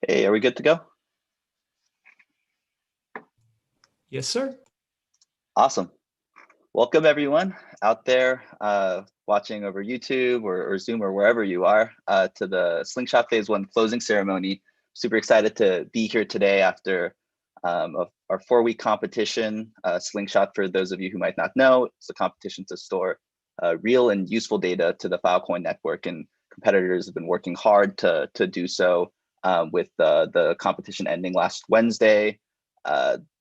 Hey, are we good to go? Yes, sir. Awesome. Welcome everyone out there watching over YouTube or Zoom or wherever you are to the Slingshot Phase 1 closing ceremony. Super excited to be here today after our 4-week competition. Slingshot, for those of you who might not know, it's a competition to store real and useful data to the Filecoin network, and competitors have been working hard to do so with the competition ending last Wednesday.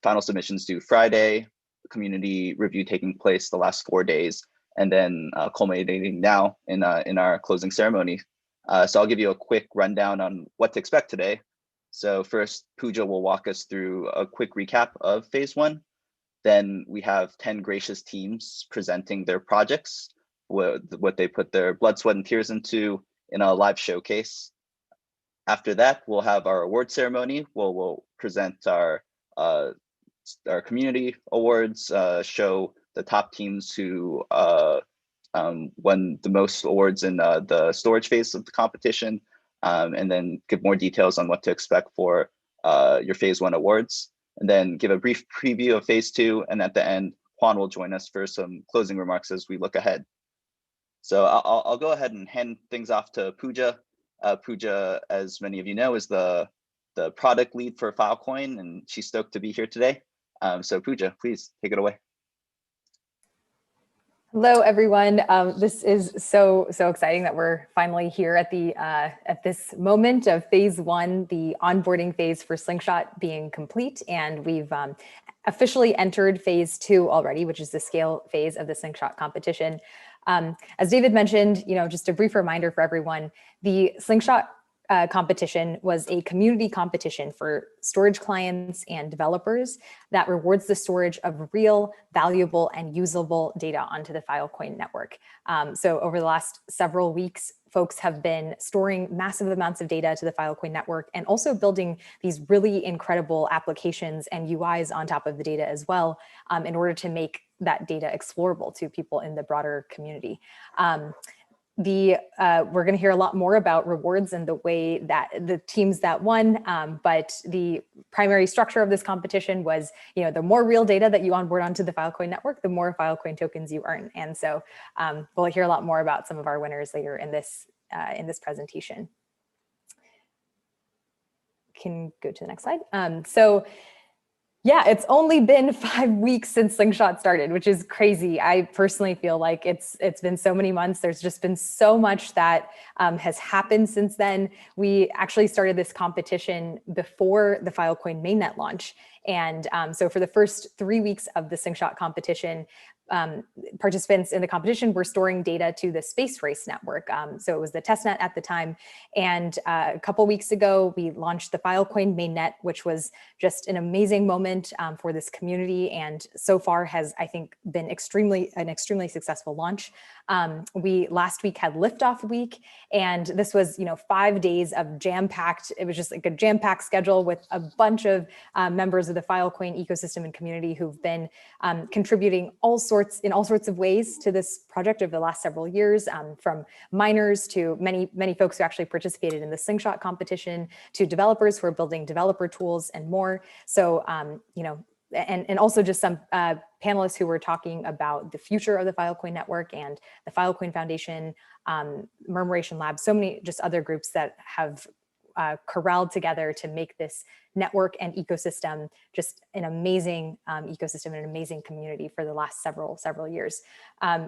Final submissions due Friday, community review taking place the last 4 days, and then culminating now in our closing ceremony. So I'll give you a quick rundown on what to expect today. So first, Pooja will walk us through a quick recap of Phase 1. Then we have 10 gracious teams presenting their projects, what they put their blood, sweat, and tears into in a live showcase. After that, we'll have our award ceremony. We'll present our community awards, show the top teams who won the most awards in the storage phase of the competition, and then give more details on what to expect for your Phase 1 awards, and then give a brief preview of Phase 2. And at the end, Juan will join us for some closing remarks as we look ahead. So I'll go ahead and hand things off to Pooja. Pooja, as many of you know, is the product lead for Filecoin, and she's stoked to be here today. So Pooja, please take it away. Hello, everyone. This is so exciting that we're finally here at the at this moment of Phase 1, the onboarding phase for Slingshot being complete, and we've officially entered Phase 2 already, which is the scale phase of the Slingshot competition. As David mentioned, just a brief reminder for everyone, the Slingshot competition was a community competition for storage clients and developers that rewards the storage of real, valuable, and usable data onto the Filecoin network. So over the last several weeks, folks have been storing massive amounts of data to the Filecoin network and also building these really incredible applications and UIs on top of the data as well, in order to make that data explorable to people in the broader community. We're going to hear a lot more about rewards and the way that the teams that won, but the primary structure of this competition was, the more real data that you onboard onto the Filecoin network, the more Filecoin tokens you earn. And so we'll hear a lot more about some of our winners later in this presentation. Can go to the next slide. Yeah, it's only been 5 weeks since Slingshot started, which is crazy. I personally feel like it's been so many months. There's just been so much that has happened since then. We actually started this competition before the Filecoin mainnet launch. And so for the first 3 weeks of the Slingshot competition, participants in the competition were storing data to the Space Race network. So it was the testnet at the time. And a couple weeks ago, we launched the Filecoin mainnet, which was just an amazing moment for this community. And so far has, I think, been an extremely successful launch. We last week had liftoff week, and this was 5 days of jam-packed. It was just like a jam-packed schedule with a bunch of members of the Filecoin ecosystem and community who've been contributing in all sorts of ways to this project over the last several years, from miners to many folks who actually participated in the Slingshot competition, to developers who are building developer tools and more. So and also just some panelists who were talking about the future of the Filecoin network and the Filecoin Foundation, Murmuration Lab, so many just other groups that have corralled together to make this network and ecosystem just an amazing ecosystem and an amazing community for the last several years.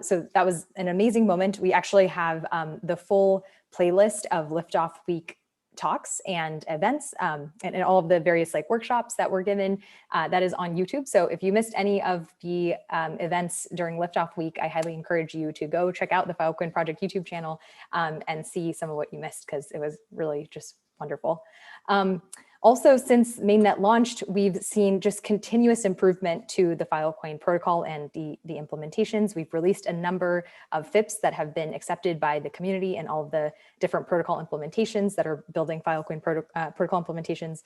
So that was an amazing moment. We actually have the full playlist of Liftoff Week talks and events and all of the various workshops that were given that is on YouTube. So if you missed any of the events during Liftoff Week, I highly encourage you to go check out the Filecoin Project YouTube channel and see some of what you missed, because it was really just wonderful. Also, since mainnet launched, we've seen just continuous improvement to the Filecoin protocol and the implementations. We've released a number of FIPS that have been accepted by the community and all of the different protocol implementations that are building Filecoin protocol implementations.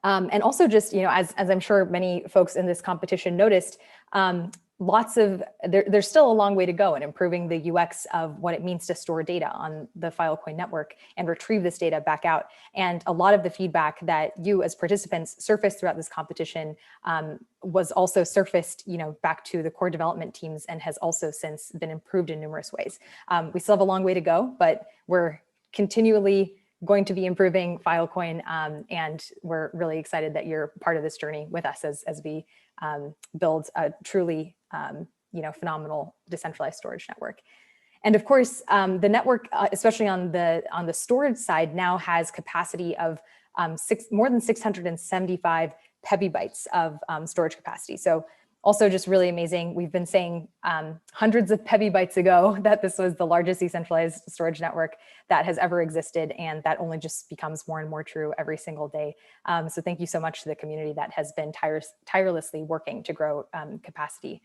And also just, as I'm sure many folks in this competition noticed, there's still a long way to go in improving the UX of what it means to store data on the Filecoin network and retrieve this data back out. And a lot of the feedback that you as participants surfaced throughout this competition was also surfaced, back to the core development teams and has also since been improved in numerous ways. We still have a long way to go, but we're continually going to be improving Filecoin, and we're really excited that you're part of this journey with us as we build a truly phenomenal decentralized storage network. And of course, the network, especially on the storage side, now has capacity of more than 675 petabytes of storage capacity. So also just really amazing. We've been saying hundreds of petabytes ago that this was the largest decentralized storage network that has ever existed, and that only just becomes more and more true every single day. So thank you so much to the community that has been tirelessly working to grow capacity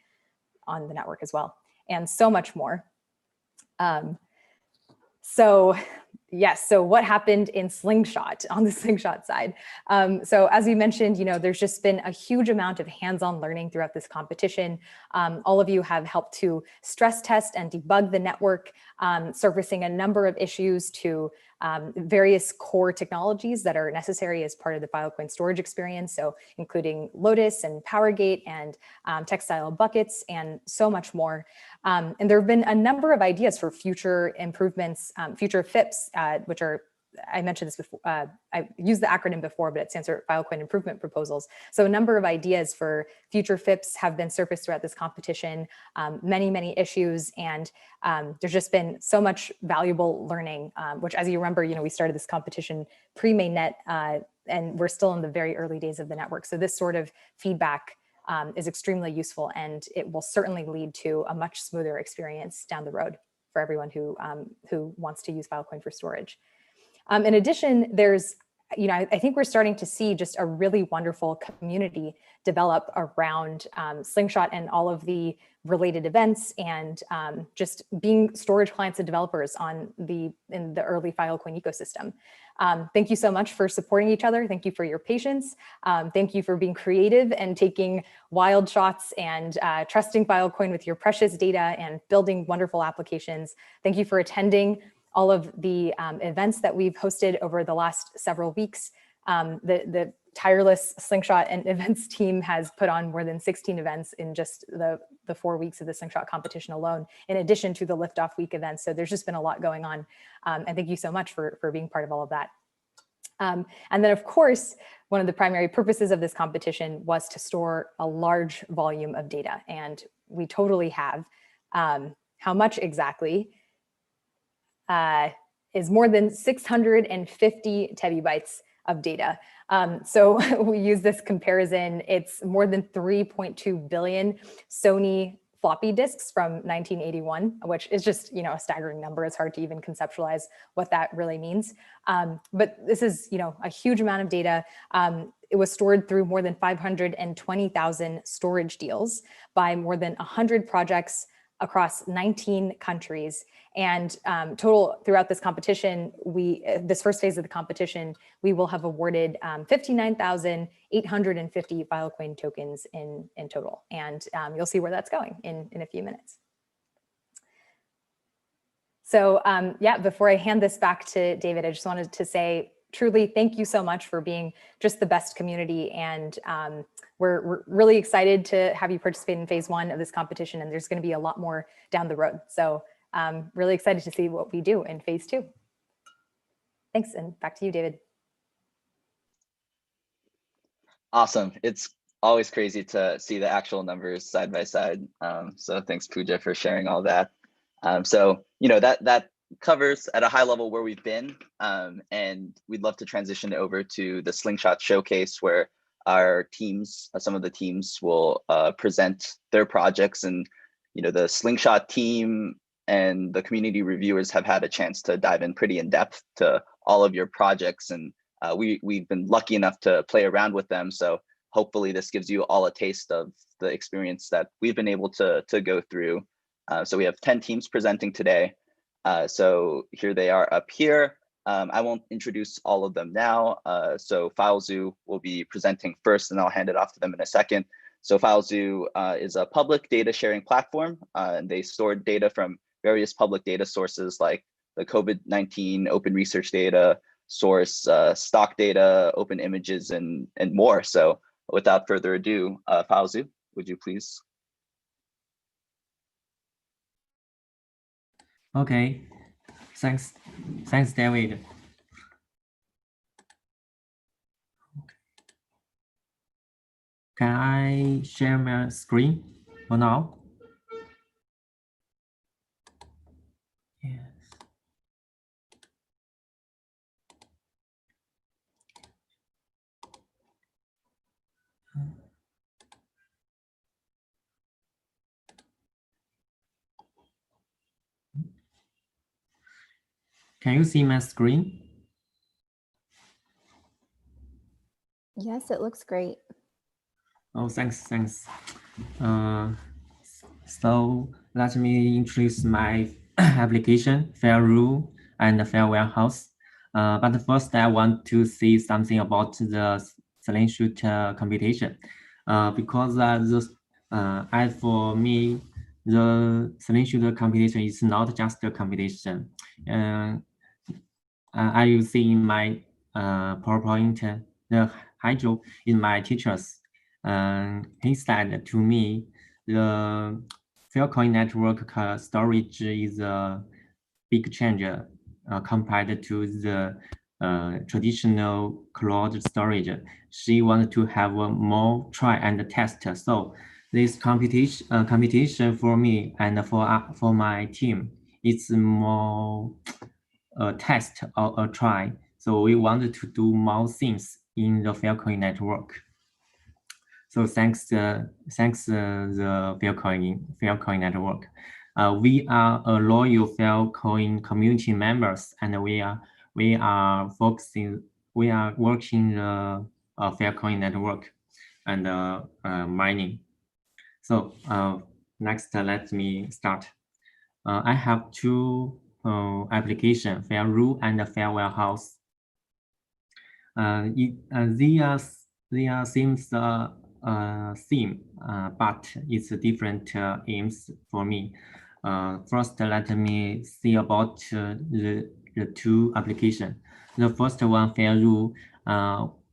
on the network as well, and so much more. So yes, so what happened in Slingshot on the Slingshot side? So as we mentioned, there's just been a huge amount of hands-on learning throughout this competition. All of you have helped to stress test and debug the network, surfacing a number of issues to various core technologies that are necessary as part of the Filecoin storage experience. So including Lotus and PowerGate and textile buckets and so much more. And there have been a number of ideas for future improvements, future FIPS, which are, I mentioned this before, I used the acronym before, but it stands for Filecoin Improvement Proposals. So a number of ideas for future FIPS have been surfaced throughout this competition, many issues, and there's just been so much valuable learning, which, as you remember, we started this competition pre-mainnet, and we're still in the very early days of the network. So this sort of feedback is extremely useful, and it will certainly lead to a much smoother experience down the road for everyone who wants to use Filecoin for storage. In addition, there's, I think we're starting to see just a really wonderful community develop around Slingshot and all of the related events, and just being storage clients and developers in the early Filecoin ecosystem. Thank you so much for supporting each other. Thank you for your patience. Thank you for being creative and taking wild shots and trusting Filecoin with your precious data and building wonderful applications. Thank you for attending all of the events that we've hosted over the last several weeks. The tireless Slingshot and events team has put on more than 16 events in just the 4 weeks of the Slingshot competition alone, in addition to the Liftoff Week events. So there's just been a lot going on. And thank you so much for being part of all of that. And then, of course, one of the primary purposes of this competition was to store a large volume of data. And we totally have. How much exactly? Is more than 650 terabytes of data. So we use this comparison. It's more than 3.2 billion Sony floppy disks from 1981, which is just, a staggering number. It's hard to even conceptualize what that really means. But this is, a huge amount of data. It was stored through more than 520,000 storage deals by more than 100 projects across 19 countries. And total throughout this competition, this first phase of the competition, we will have awarded 59,850 Filecoin tokens in total. And you'll see where that's going in a few minutes. So yeah, before I hand this back to David, I just wanted to say, truly, thank you so much for being just the best community. And we're really excited to have you participate in phase 1 of this competition. And there's going to be a lot more down the road. So really excited to see what we do in phase 2. Thanks, and back to you, David. Awesome. It's always crazy to see the actual numbers side by side. So thanks, Pooja, for sharing all that. So, that covers at a high level where we've been, and we'd love to transition over to the Slingshot showcase, where our teams, some of the teams will present their projects, and the Slingshot team and the community reviewers have had a chance to dive in pretty in depth to all of your projects, and we've been lucky enough to play around with them. So hopefully this gives you all a taste of the experience that we've been able to go through. So we have 10 teams presenting today. So here they are up here. I won't introduce all of them now. So FileZoo will be presenting first, and I'll hand it off to them in a second. So FileZoo is a public data sharing platform, and they store data from various public data sources like the COVID-19 open research data source, stock data, open images, and more. So without further ado, FileZoo, would you please? Okay, thanks, David. Can I share my screen for now? Yes. Can you see my screen? Yes, it looks great. Oh, thanks. So let me introduce my application, FileZoo and File Warehouse. But first, I want to say something about the Slingshot computation, because as for me, the Slingshot computation is not just a computation. I will see in my PowerPoint the Hydro in my teachers. He said to me, the Filecoin network storage is a big change compared to the traditional cloud storage. She wanted to have more try and test. So this computation for me and for my team, it's more a test or a try. So we wanted to do more things in the Filecoin network. So thanks the Filecoin network. We are a loyal Filecoin community members, and we are working the Filecoin network and mining. So next, let me start. I have two application, FileZoo and File Warehouse. They are same theme, but it's different aims for me. First, let me see about the two application. The first one, FileZoo.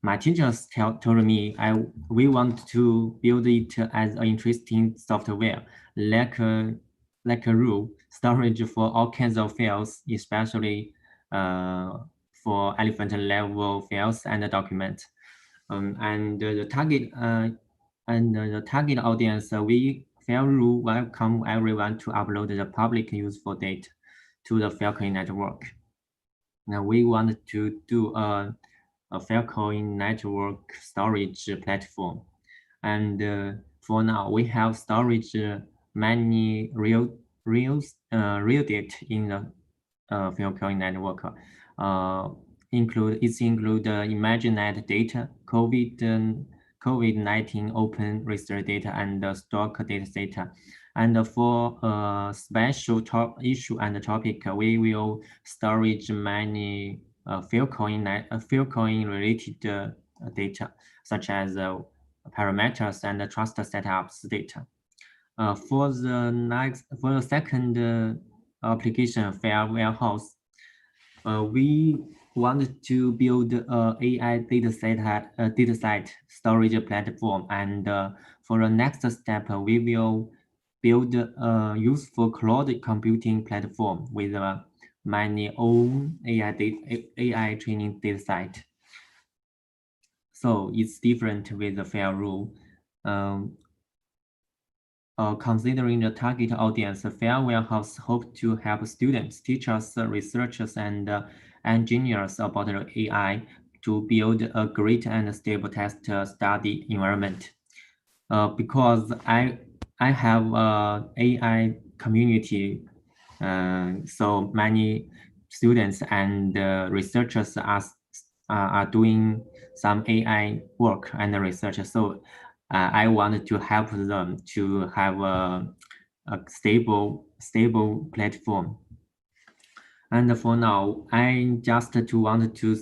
My teachers told me we want to build it as an interesting software, like a rule storage for all kinds of files, especially for elephant level files and documents. And the target audience, we FileZoo welcome everyone to upload the public useful data to the Filecoin network. Now we want to do a Filecoin network storage platform, and for now we have storage many real data in the Filecoin network. Include ImageNet data, COVID-19 open research data, and stock data. And for special issue and topic, we will storage many Filecoin related data, such as parameters and trust setups data. For the second application, File Warehouse, we wanted to build AI dataset storage platform, and for the next step, we will build a useful cloud computing platform with many own AI training dataset. So it's different with the FileZoo. Considering the target audience, File Warehouse hope to help students, teachers, researchers, and engineers about the AI to build a great and stable test study environment. Because I have AI community, so many students and researchers are doing some AI work and research. So I wanted to help them to have a stable platform. And for now, I just wanted to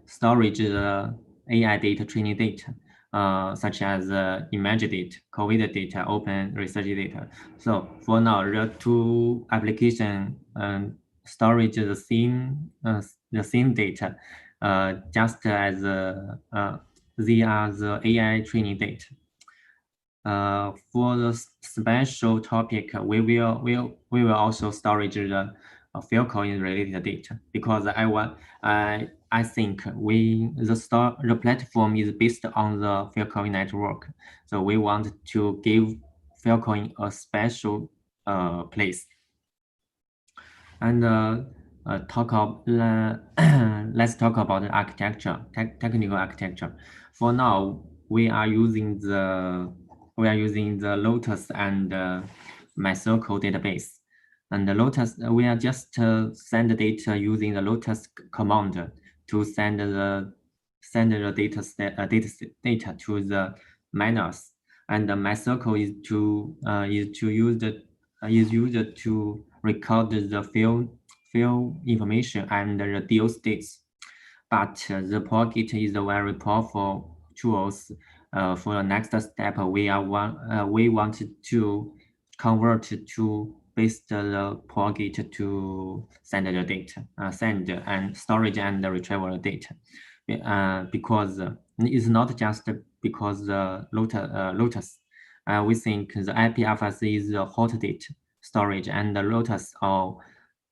storage the AI data training data. such as image data, COVID data, open research data. So for now, the two application storage the same data, just as they are the AI training data. For the special topic, we will also storage the Filecoin related data, because I think the platform is based on the Filecoin network, so we want to give Filecoin a special place. And let's talk about the architecture, technical architecture. For now, we are using the Lotus and MyCircle database. And the Lotus, we are just send the data using the Lotus command to send the data to the miners. And the MyCircle is used to record the field information and the deal states. But the Pocket is a very powerful tools. For the next step, we want to convert to base the Pocket to send the data, send and storage and retrieval data. Because it's not just because the Lotus. We think the IPFS is the hot data storage, and the Lotus or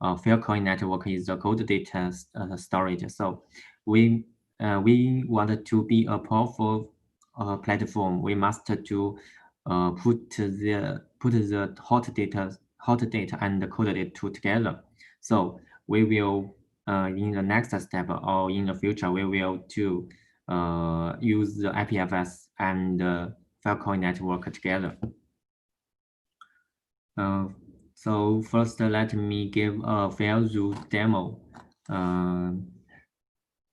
Filecoin network is the cold data storage. So we wanted to be a powerful platform. We must to put the hot data and the cold data together. So we will in the next step or in the future, we will to use the IPFS and Filecoin network together. So first, let me give a FileZoo demo.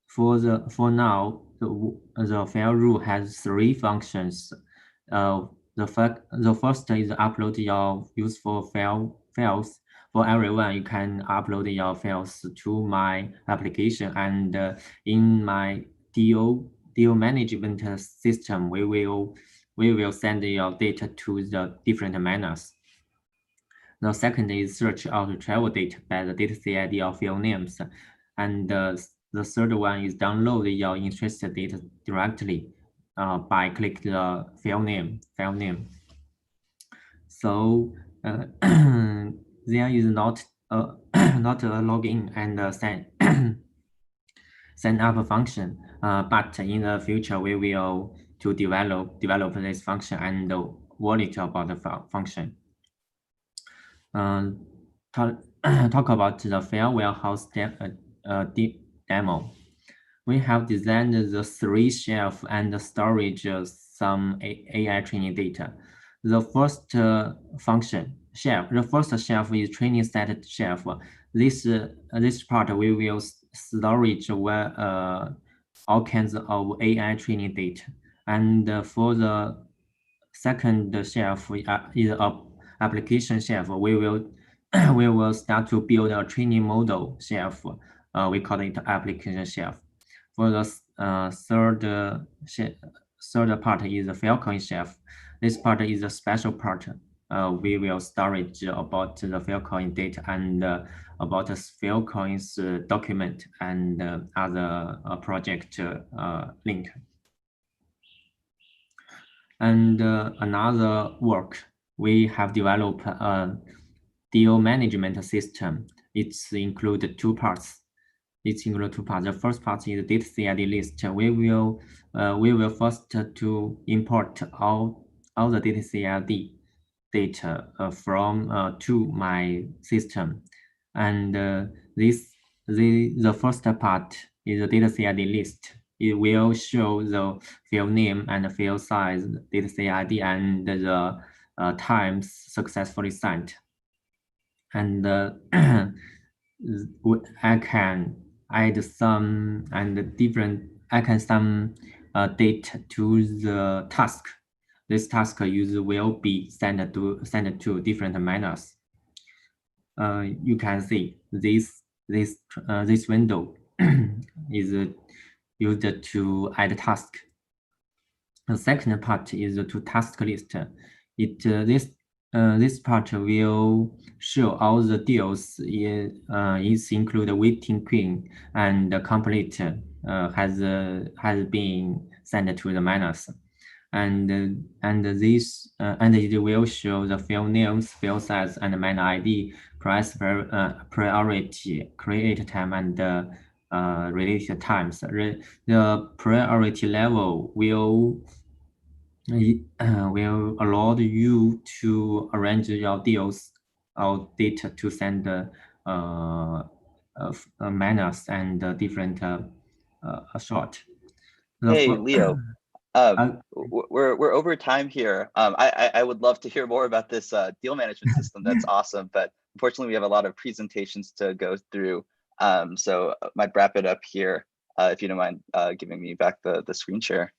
For now, the FileZoo has 3 functions. The first is upload your useful files. For everyone, you can upload your files to my application, and in my DO management system, we will send your data to the different miners. The second is search or retrieval data by the data CID or field names, and the third one is download your interested data directly by click the file name. So there is not a login and sign up function, but in the future we will to develop this function and wallet about the function. Talk about the file warehouse deep demo. We have designed the 3 shelf and storage some AI training data. The first function shelf, the first shelf is training set shelf. This part we will storage all kinds of AI training data. And for the second shelf is application shelf. We will start to build a training model shelf. We call it application shelf. For the third part is the Filecoin shelf. This part is a special part. We will storage about the Filecoin data and about the Filecoin's document and other project link. And another work, we have developed a deal management system. It's included 2 parts. The first part is the data CID list. We will first to import all the data CID data from to my system, and the first part is the data CID list. It will show the field name and the field size, data CID, and the times successfully sent. And I can add some and different. I can some date to the task. This task will be sent to different miners. You can see this window is used to add task. The second part is to task list. This part will show all the deals is include waiting queue and complete has been sent to the miners, and it will show the field names, field size, and miner ID, price priority, create time, and related times. The priority level will allow you to arrange your deals or data to send miners and different short. Hey, Leo. We're over time here. I would love to hear more about this deal management system. That's awesome, but unfortunately we have a lot of presentations to go through. So I might wrap it up here. If you don't mind giving me back the screen share.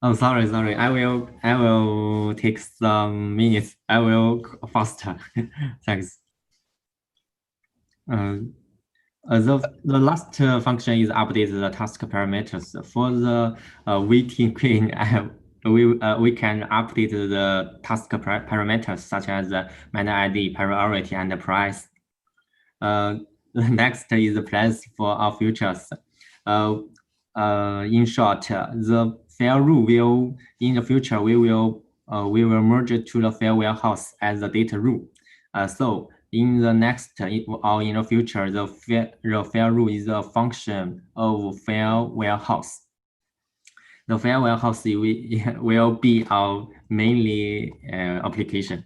Oh, sorry. I will take some minutes. I will faster. Thanks. The last function is update the task parameters. For the waiting queue, we can update the task parameters such as miner ID, priority, and price. Next is the plans for our futures. In short, the FileZoo will in the future we will merge to the file warehouse as a data root. So in the next or in the future, the FileZoo is a function of file warehouse. The file warehouse will be our mainly application.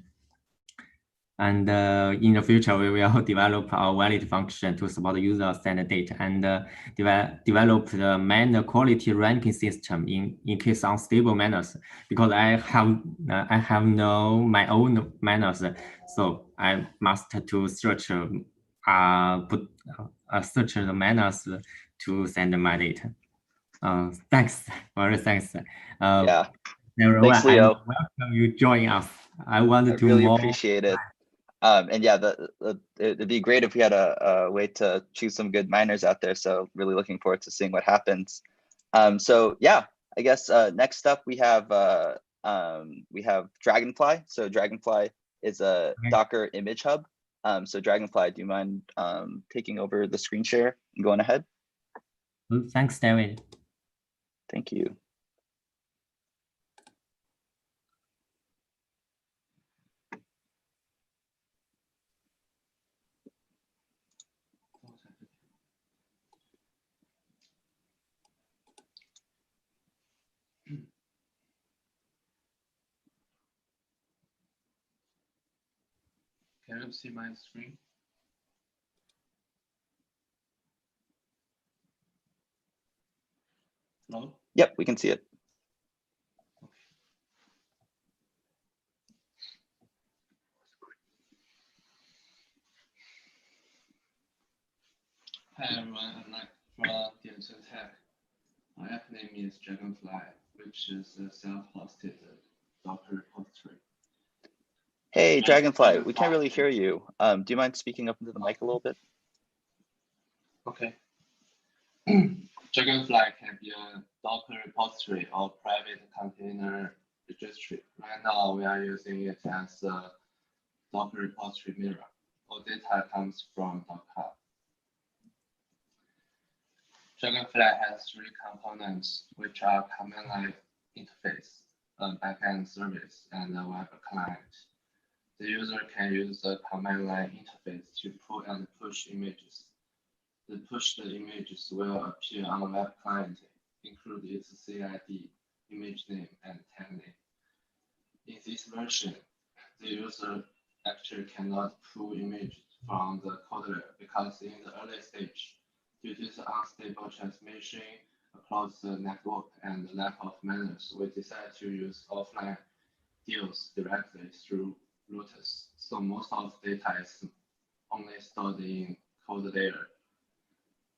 And in the future, we will develop our valid function to support users and data, and develop the miner quality ranking system in case unstable miners. Because I have no my own miners, so I must to search search the miners to send my data. Thanks, very thanks. Yeah. Everyone, Thanks, Leo. welcome you join us. I wanted to really more. Appreciate it. And yeah, it'd be great if we had a way to choose some good miners out there. So really looking forward to seeing what happens. So yeah, I guess next up we have Dragonfly. So Dragonfly is a Docker image hub. So Dragonfly, do you mind taking over the screen share and going ahead? Thanks, David. Thank you. Can you see my screen? Hello? Yep, we can see it. Hi everyone, I'm from Digital Tech. My app name is Dragonfly, which is a self-hosted Docker repository. Hey, Dragonfly, we can't really hear you. Do you mind speaking up into the mic a little bit? Okay. Dragonfly can be a Docker repository or private container registry. Right now, we are using it as a Docker repository mirror. All data comes from Docker. Dragonfly has three components, which are command line interface, a backend service, and a web client. The user can use the command line interface to pull and push images. The pushed images will appear on the web client, include its CID, image name, and tag name. In this version, the user actually cannot pull images from the code layer because in the early stage, due to the unstable transmission across the network and the lack of miners, we decided to use offline deals directly through routers. So most of the data is only stored in code layer.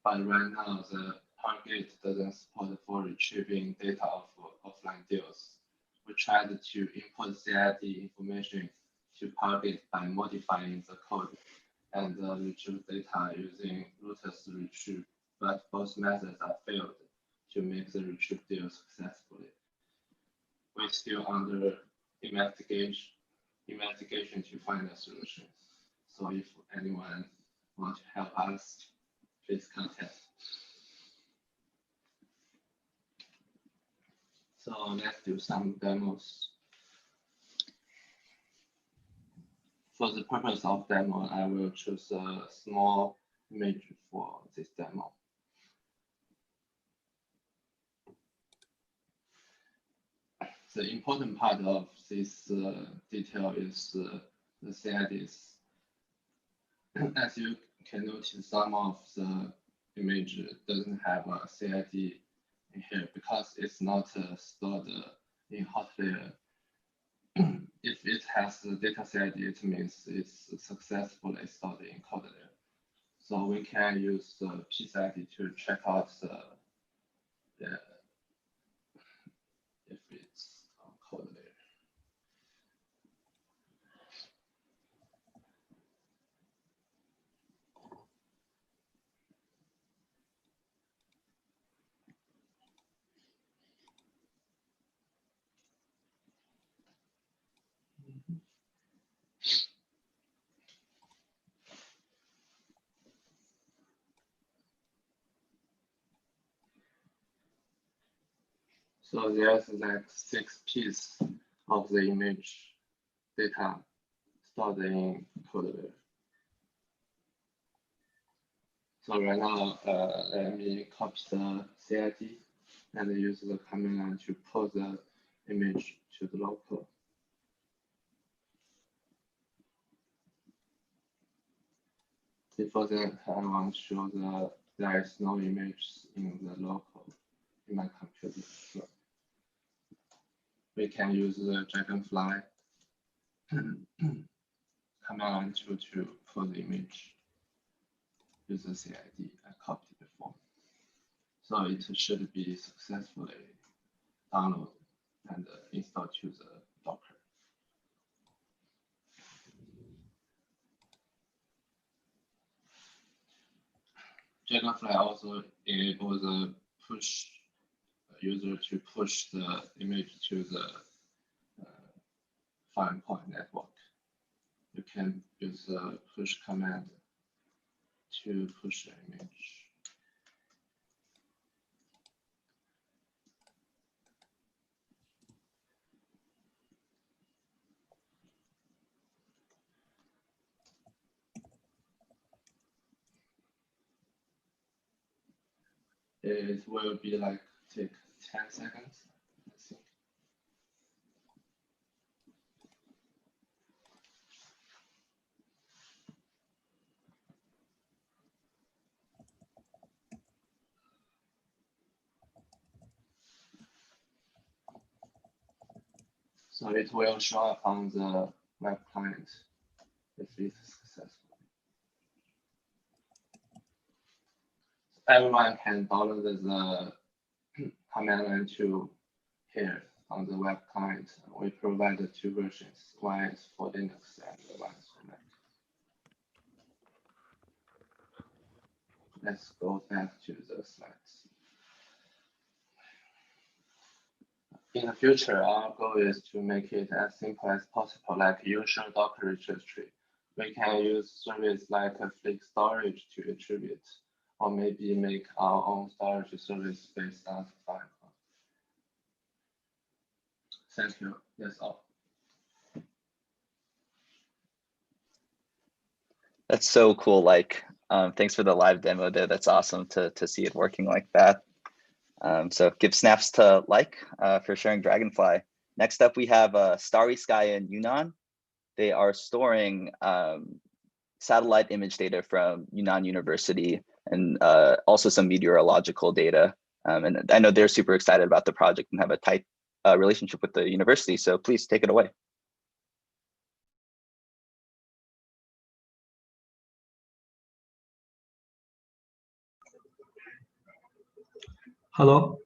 But right now, the target doesn't support for retrieving data of offline deals. We tried to import CID information to target by modifying the code and retrieve data using routers retrieve, but both methods are failed to make the retrieve deal successfully. we're still under investigation to find a solution. So if anyone wants to help us, please contact. So let's do some demos. For the purpose of demo, I will choose a small image for this demo. The important part of this detail is the CIDs. As you can notice, some of the image doesn't have a CID in here because it's not stored in hot layer. If it has the data CID, it means it's successfully stored in cold layer. So we can use the PCID to check out if it's on cold layer. So there's like 6 pieces of the image data stored in cold layer. So right now, let me copy the CID and use the command line to pull the image to the local. Before that, I want to show that there is no image in the local in my computer. So we can use the Dragonfly command line to pull the image. Use the CID I copied before. So it should be successfully downloaded and installed to the Docker. Dragonfly also enables the push user to push the image to the Filecoin network. You can use the push command to push the image. It will be like take 10 seconds, I think. So it will show up on the web client if it's successful. Everyone can download the command line to here on the web client. We provide 2 versions. One is for Linux and one is for Mac. Let's go back to the slides. In the future, our goal is to make it as simple as possible, like usual Docker registry. We can use service like a Flink storage to attribute, or maybe make our own storage service based on the Filecoin. Thank you. That's all. That's so cool. Like, thanks for the live demo there. That's awesome to see it working like that. So give snaps to for sharing Dragonfly. Next up, we have Starry Sky in Yunnan. They are storing satellite image data from Yunnan University and also some meteorological data. And I know they're super excited about the project and have a tight relationship with the university. So please take it away. Hello.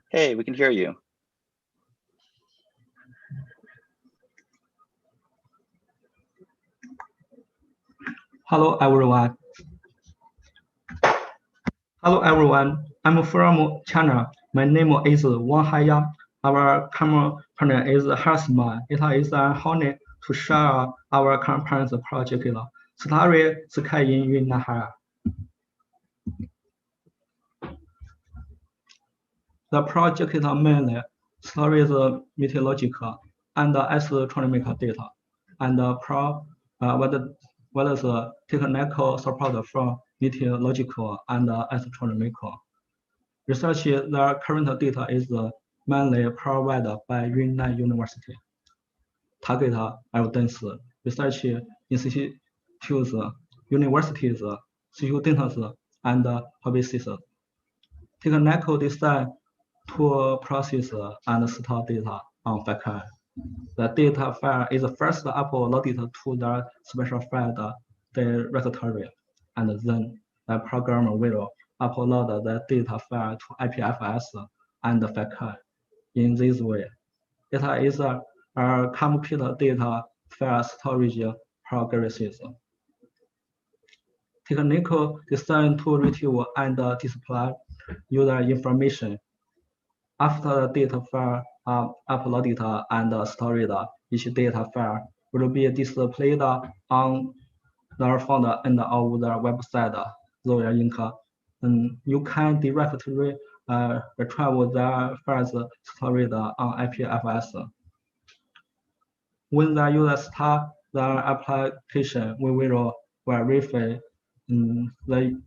Hey, we can hear you. Hello, everyone. Hello, everyone. I'm from China. My name is Wang Haiya. Our common partner is Harsman. It is an honor to share our campaign's project, Starry Sky in Yunnan. The project mainly stores meteorological and astronomical data and what is technical support from meteorological and astronomical. Research, the current data is mainly provided by Yunnan University. Target evidence research institutes, universities, students, and publicists. Technical design to process and store data on Filecoin. The data file is first uploaded to the specified directory, and then the program will upload the data file to IPFS and Filecoin. In this way, it is a computer data file storage progresses. Technical design to retrieve and display user information. After the data file are uploaded and stored, each data file will be displayed on the front end of the website. You can directly retrieve the files stored on IPFS. When the user starts the application, we will verify the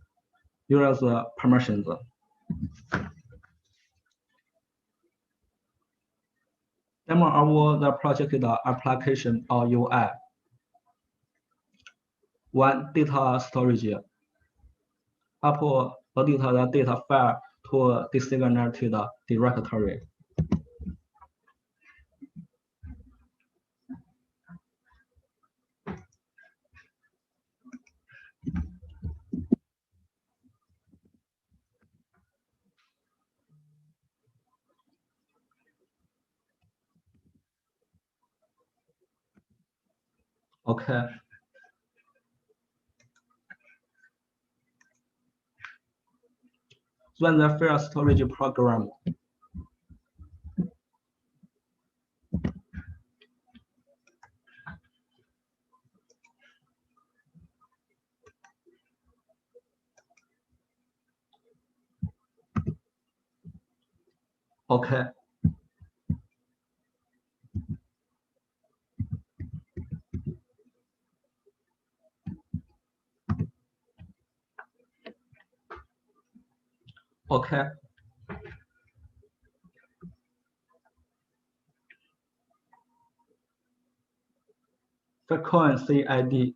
user's permissions. Demo of the project application or UI. One, data storage. Upload the data file to a designated directory. Okay. Run the file storage program. Okay. Okay. Filecoin CID.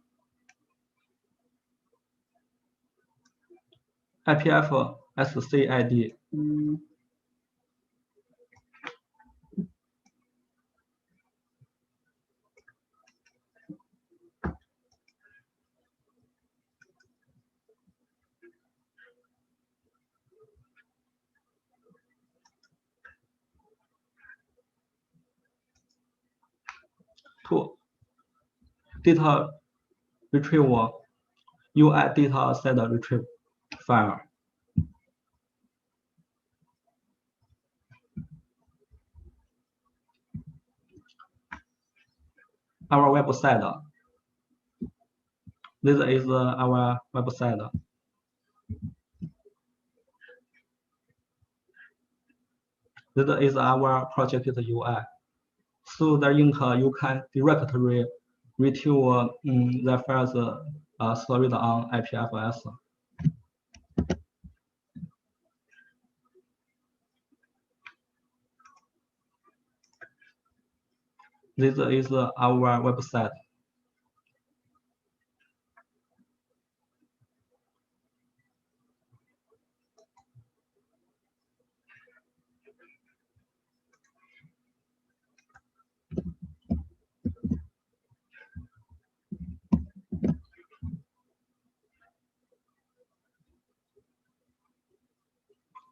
IPFS CID. Two, data retrieval, UI data set retrieve file. Our website. This is our website. This is our project UI. So the link you can directly retrieve the files stored on IPFS. This is our website.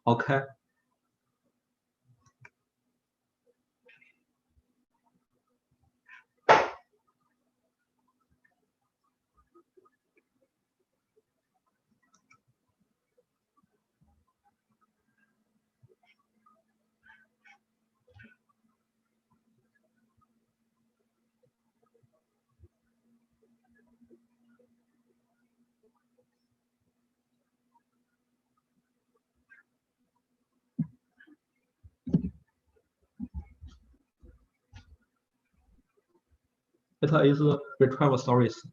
Okay. It is retrieval stories.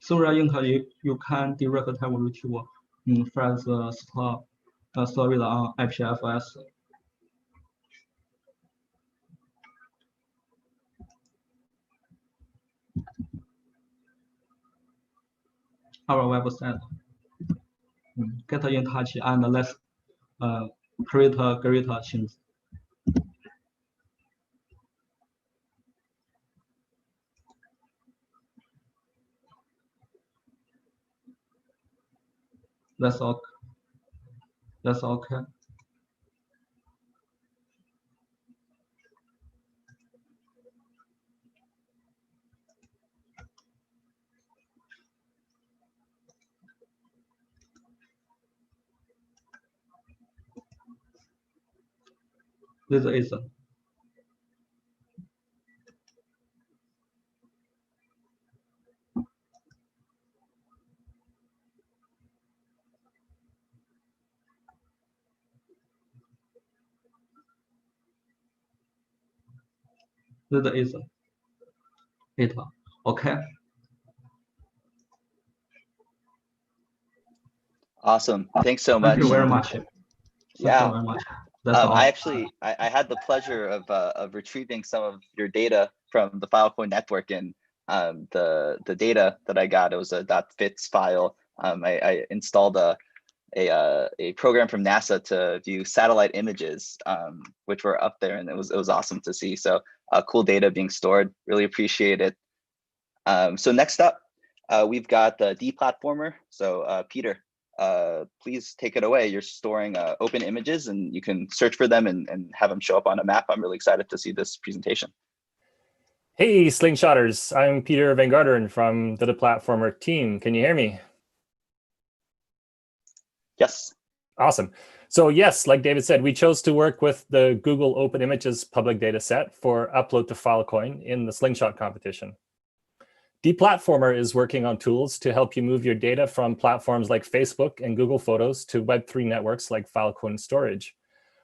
Theory you can directly retrieve from the stored on IPFS. Our website. Get in touch and let's create great things. That's all. That's okay. This is it. Okay. Awesome. Thanks so much. Thank you very much. Thank Yeah. you very much. That's all. I had the pleasure of retrieving some of your data from the Filecoin network, and the data that I got, it was a .fits file. I installed a program from NASA to view satellite images, which were up there, and it was awesome to see. So cool data being stored. Really appreciate it. So next up, we've got the deplatformer. So Peter, please take it away. You're storing open images, and you can search for them and have them show up on a map. I'm really excited to see this presentation. Hey, Slingshotters. I'm Peter Van Garderen from the deplatformer team. Can you hear me? Yes. Awesome. So yes, like David said, we chose to work with the Google Open Images public data set for upload to Filecoin in the Slingshot competition. Deplatformer is working on tools to help you move your data from platforms like Facebook and Google Photos to Web3 networks like Filecoin storage.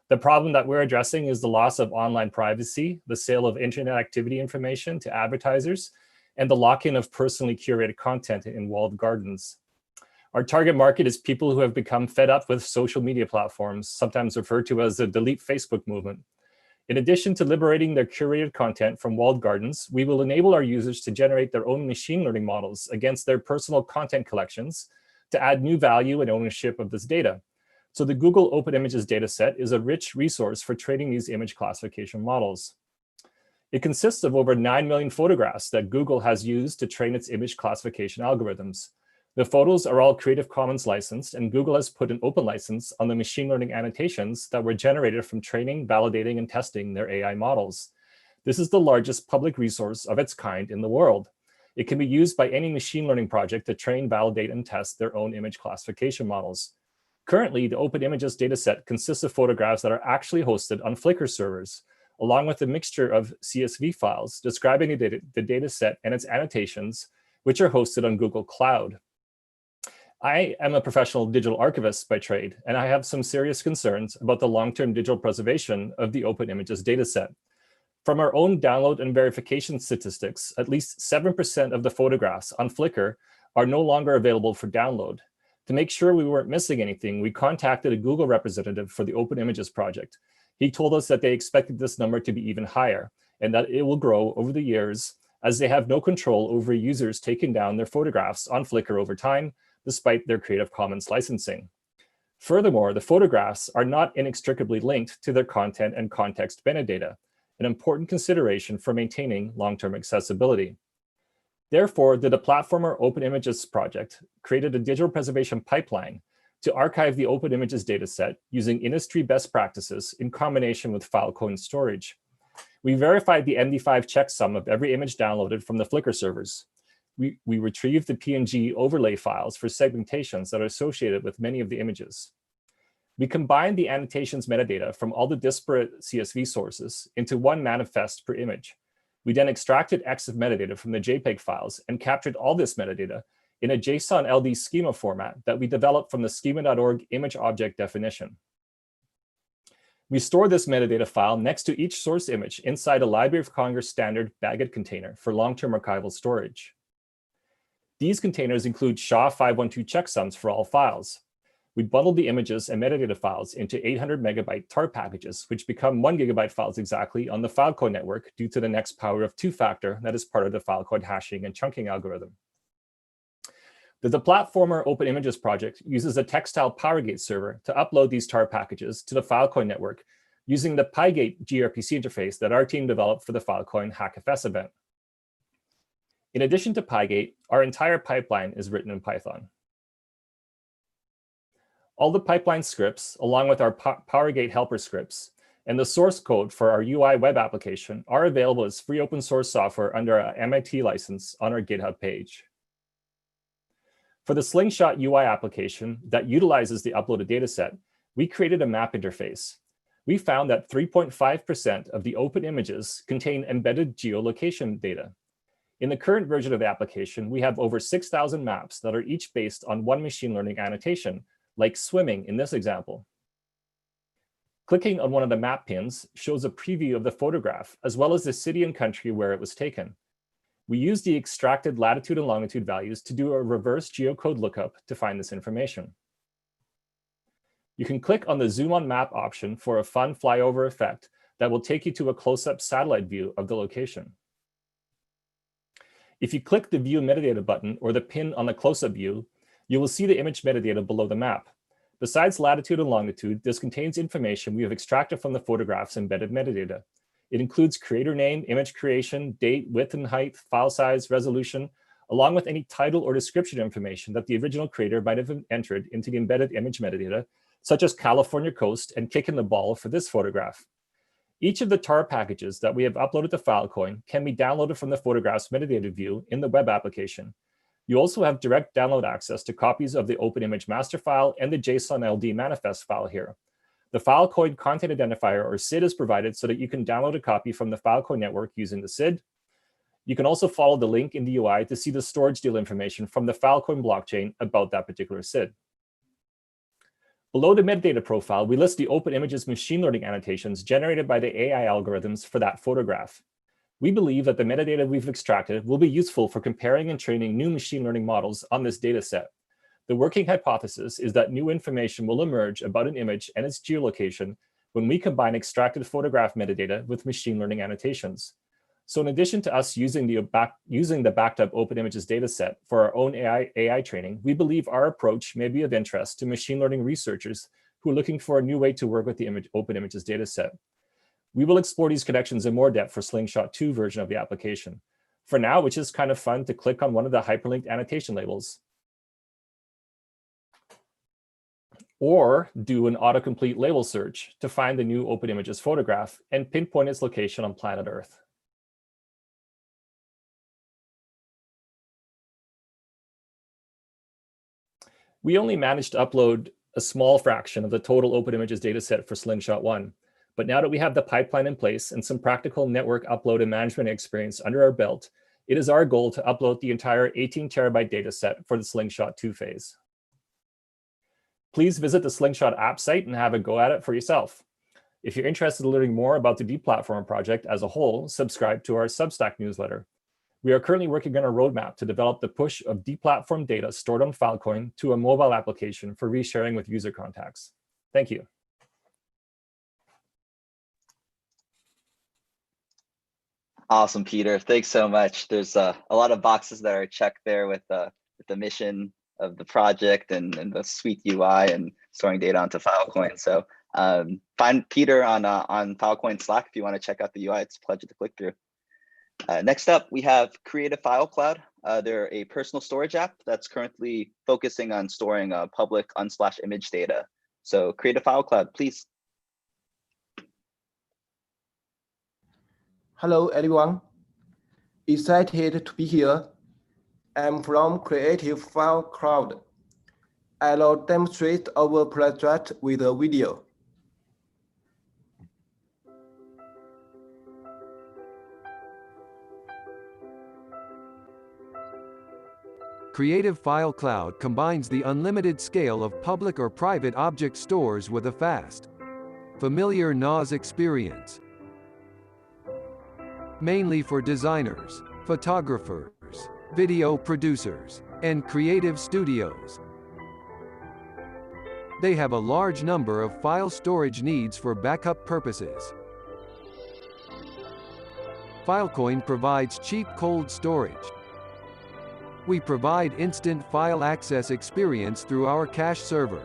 The problem that we're addressing is the loss of online privacy, the sale of internet activity information to advertisers, and the lock-in of personally curated content in walled gardens. Our target market is people who have become fed up with social media platforms, sometimes referred to as the delete Facebook movement. In addition to liberating their curated content from walled gardens, we will enable our users to generate their own machine learning models against their personal content collections to add new value and ownership of this data. So the Google Open Images dataset is a rich resource for training these image classification models. It consists of over 9 million photographs that Google has used to train its image classification algorithms. The photos are all Creative Commons licensed, and Google has put an open license on the machine learning annotations that were generated from training, validating, and testing their AI models. This is the largest public resource of its kind in the world. It can be used by any machine learning project to train, validate, and test their own image classification models. Currently, the Open Images dataset consists of photographs that are actually hosted on Flickr servers, along with a mixture of CSV files describing the dataset and its annotations, which are hosted on Google Cloud. I am a professional digital archivist by trade, and I have some serious concerns about the long-term digital preservation of the Open Images dataset. From our own download and verification statistics, at least 7% of the photographs on Flickr are no longer available for download. To make sure we weren't missing anything, we contacted a Google representative for the Open Images project. He told us that they expected this number to be even higher, and that it will grow over the years as they have no control over users taking down their photographs on Flickr over time, despite their Creative Commons licensing. Furthermore, the photographs are not inextricably linked to their content and context metadata, an important consideration for maintaining long-term accessibility. Therefore, the deplatformer Open Images project created a digital preservation pipeline to archive the Open Images dataset using industry best practices in combination with Filecoin storage. We verified the MD5 checksum of every image downloaded from the Flickr servers. We retrieved the PNG overlay files for segmentations that are associated with many of the images. we combine the annotations metadata from all the disparate CSV sources into one manifest per image. We then extracted EXIF metadata from the JPEG files and captured all this metadata in a JSON LD schema format that we developed from the schema.org image object definition. We store this metadata file next to each source image inside a Library of Congress standard Bagged container for long-term archival storage. These containers include SHA-512 checksums for all files. We bundled the images and metadata files into 800 megabyte tar packages, which become 1 gigabyte files exactly on the Filecoin network due to the next power of 2-factor that is part of the Filecoin hashing and chunking algorithm. The Platformer Open Images project uses a Textile PowerGate server to upload these tar packages to the Filecoin network using the Pygate gRPC interface that our team developed for the Filecoin HackFS event. In addition to Pygate, our entire pipeline is written in Python. All the pipeline scripts, along with our PowerGate helper scripts, and the source code for our UI web application are available as free open source software under our MIT license on our GitHub page. For the Slingshot UI application that utilizes the uploaded dataset, we created a map interface. We found that 3.5% of the open images contain embedded geolocation data. In the current version of the application, we have over 6,000 maps that are each based on one machine learning annotation, like swimming in this example. Clicking on one of the map pins shows a preview of the photograph, as well as the city and country where it was taken. We use the extracted latitude and longitude values to do a reverse geocode lookup to find this information. You can click on the Zoom on Map option for a fun flyover effect that will take you to a close-up satellite view of the location. If you click the View Metadata button or the pin on the close-up view, you will see the image metadata below the map. Besides latitude and longitude, this contains information we have extracted from the photograph's embedded metadata. It includes creator name, image creation, date, width and height, file size, resolution, along with any title or description information that the original creator might have entered into the embedded image metadata, such as California coast and kicking the ball for this photograph. Each of the tar packages that we have uploaded to Filecoin can be downloaded from the photograph's metadata view in the web application. You also have direct download access to copies of the open image master file and the JSON LD manifest file here. The Filecoin content identifier, or SID, is provided so that you can download a copy from the Filecoin network using the SID. You can also follow the link in the UI to see the storage deal information from the Filecoin blockchain about that particular SID. Below the metadata profile, we list the open images machine learning annotations generated by the AI algorithms for that photograph. We believe that the metadata we've extracted will be useful for comparing and training new machine learning models on this data set. The working hypothesis is that new information will emerge about an image and its geolocation when we combine extracted photograph metadata with machine learning annotations. So in addition to us using the backed up open images data set for our own AI training, we believe our approach may be of interest to machine learning researchers who are looking for a new way to work with the open images data set. We will explore these connections in more depth for Slingshot 2 version of the application. For now, it's just kind of fun to click on one of the hyperlinked annotation labels, or do an autocomplete label search to find the new open images photograph and pinpoint its location on planet Earth. We only managed to upload a small fraction of the total open images dataset for Slingshot 1. But now that we have the pipeline in place and some practical network upload and management experience under our belt, it is our goal to upload the entire 18 terabyte dataset for the Slingshot 2 phase. Please visit the Slingshot app site and have a go at it for yourself. If you're interested in learning more about the Deplatformer project as a whole, subscribe to our Substack newsletter. We are currently working on a roadmap to develop the push of deplatform data stored on Filecoin to a mobile application for resharing with user contacts. Thank you. Awesome, Peter. Thanks so much. There's a lot of boxes that are checked there with the mission of the project and the sweet UI and storing data onto Filecoin. So find Peter on Filecoin Slack if you want to check out the UI. It's a pleasure to click through. Next up, we have Create a File Cloud. They're a personal storage app that's currently focusing on storing public unsplash image data. So Create a File Cloud, please. Hello, everyone. Excited to be here. I'm from Creative File Cloud. I'll demonstrate our project with a video. Creative File Cloud combines the unlimited scale of public or private object stores with a fast, familiar NAS experience. Mainly for designers, photographers, video producers, and creative studios. They have a large number of file storage needs for backup purposes. Filecoin provides cheap cold storage. We provide instant file access experience through our cache server.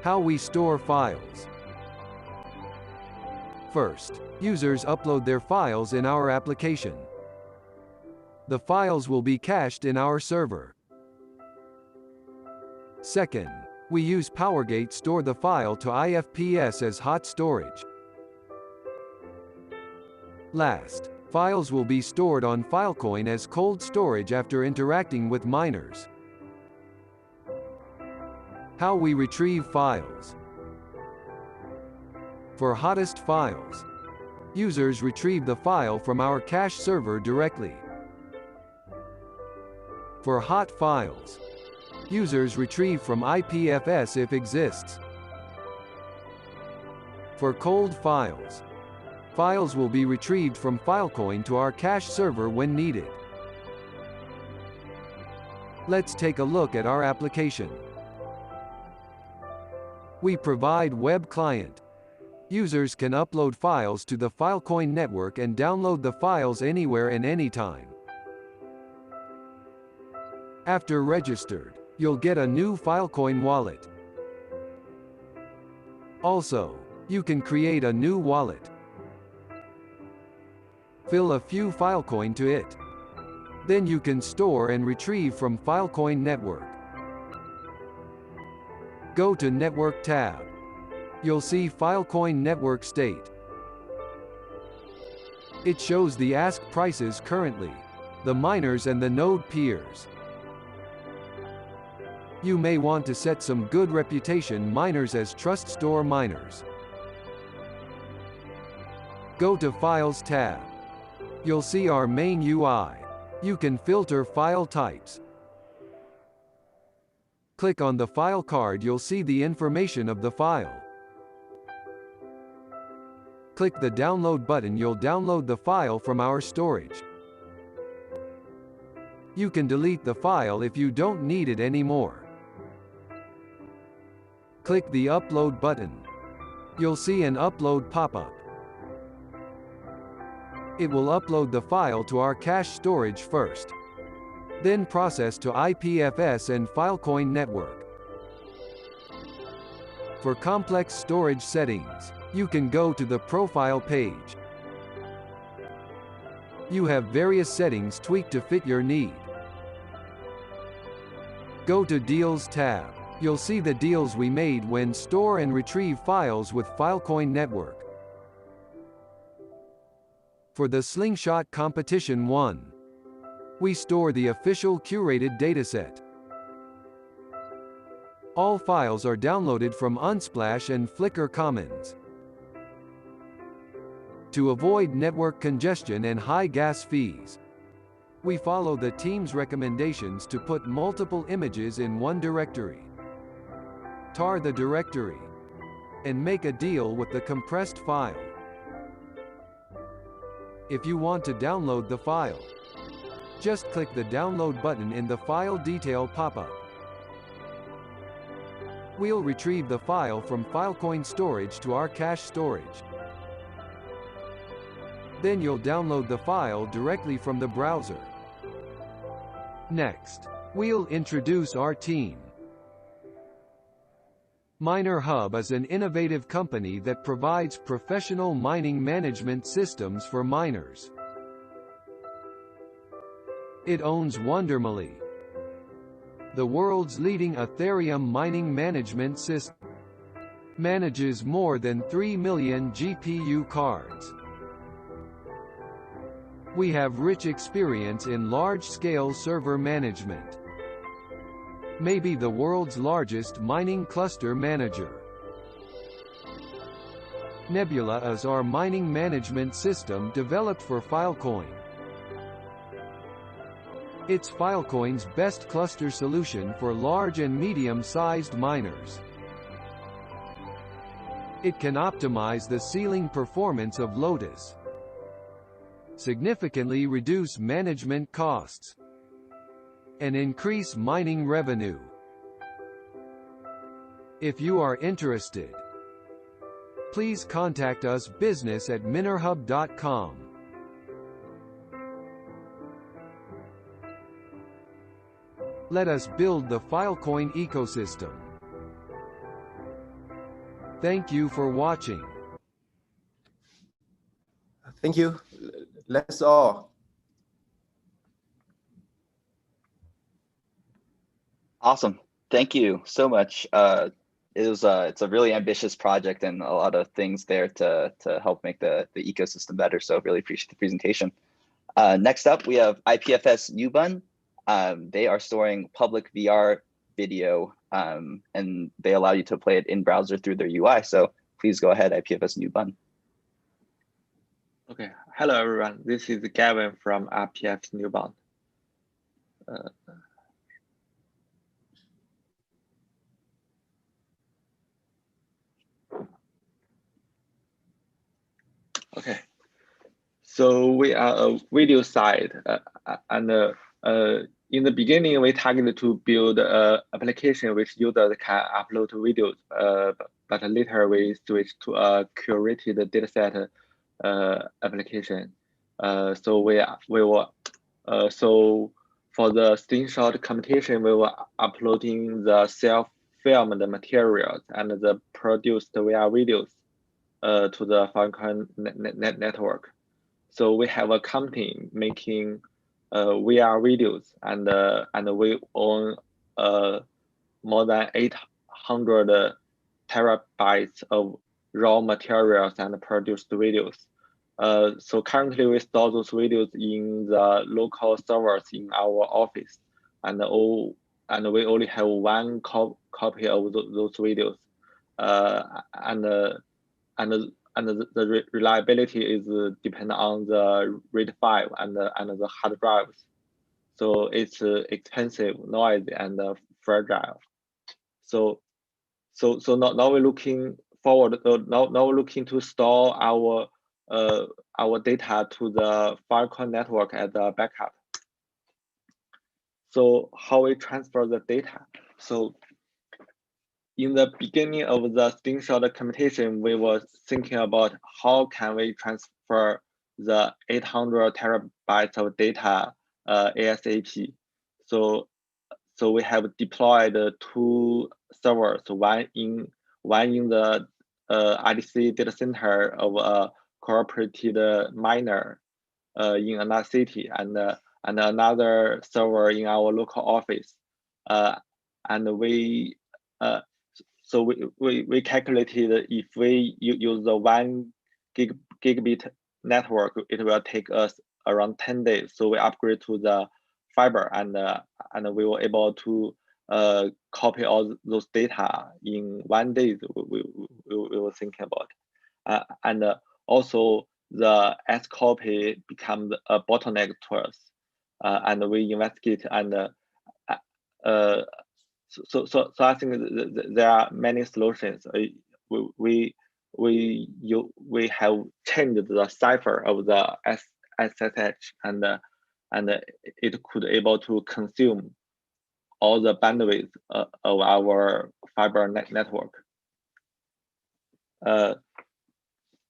How we store files. First, users upload their files in our application. The files will be cached in our server. Second, we use PowerGate store the file to IPFS as hot storage. Last, files will be stored on Filecoin as cold storage after interacting with miners. How we retrieve files. For hottest files, users retrieve the file from our cache server directly. For hot files, users retrieve from IPFS if exists. For cold files, files will be retrieved from Filecoin to our cache server when needed. Let's take a look at our application. We provide web client. Users can upload files to the Filecoin network and download the files anywhere and anytime. After registered, you'll get a new Filecoin wallet. Also, you can create a new wallet. Fill a few Filecoin to it. Then you can store and retrieve from Filecoin network. Go to Network tab. You'll see Filecoin network state. It shows the ask prices currently, the miners and the node peers. You may want to set some good reputation miners as trust store miners. Go to Files tab. You'll see our main UI. You can filter file types. Click on the file card, you'll see the information of the file. Click the download button, you'll download the file from our storage. You can delete the file if you don't need it anymore. Click the upload button. You'll see an upload pop-up. It will upload the file to our cache storage first, then process to IPFS and Filecoin network. For complex storage settings, you can go to the profile page. You have various settings tweaked to fit your need. Go to Deals tab. You'll see the deals we made when store and retrieve files with Filecoin network. For the Slingshot Competition 1, we store the official curated dataset. All files are downloaded from Unsplash and Flickr Commons. To avoid network congestion and high gas fees, we follow the team's recommendations to put multiple images in one directory. Tar the directory and make a deal with the compressed file. If you want to download the file, just click the download button in the file detail pop-up. We'll retrieve the file from Filecoin storage to our cache storage. Then you'll download the file directly from the browser. Next, we'll introduce our team. Miner Hub is an innovative company that provides professional mining management systems for miners. It owns Wondermally, the world's leading Ethereum mining management system. Manages more than 3 million GPU cards. We have rich experience in large-scale server management. may be the world's largest mining cluster manager. Nebula is our mining management system developed for Filecoin. It's Filecoin's best cluster solution for large and medium-sized miners. It can optimize the sealing performance of Lotus, significantly reduce management costs, and increase mining revenue. If you are interested, please contact us business@minerhub.com. Let us build the Filecoin ecosystem. Thank you for watching. Thank you. That's all. Awesome. Thank you so much. It's a really ambitious project and a lot of things there to help make the ecosystem better. So really appreciate the presentation. Next up, we have IPFS Newbun. They are storing public VR video and they allow you to play it in browser through their UI. So please go ahead, IPFS Newbun. Okay, hello everyone. This is Gavin from IPFS Newbun. Okay, so we are a video site, and in the beginning we targeted to build an application which users can upload videos, but later we switched to a curated dataset application. So for the Slingshot competition, we were uploading the self-filmed materials and the produced VR videos to the Filecoin network. So we have a company making VR videos, and we own more than 800 terabytes of raw materials and produced videos. So currently we store those videos in the local servers in our office, and we only have one copy of those videos, and the reliability is dependent on the RAID 5 and the hard drives. So it's expensive, noisy, and fragile. So now we're looking forward. Now we're looking to store our data to the Filecoin network as a backup. So how we transfer the data? So in the beginning of the Slingshot competition, we were thinking about how can we transfer the 800 terabytes of data ASAP. So we have deployed 2 servers, one in the IDC data center of a cooperated miner in another city, and another server in our local office. And we calculated if we use the 1 gigabit network, it will take us around 10 days. So we upgrade to the fiber, and we were able to copy all those data in 1 day. We were thinking about, and also the S copy becomes a bottleneck to us, and we investigate, and so I think there are many solutions. We have changed the cipher of the SSH, and it could able to consume all the bandwidth of our fiber network.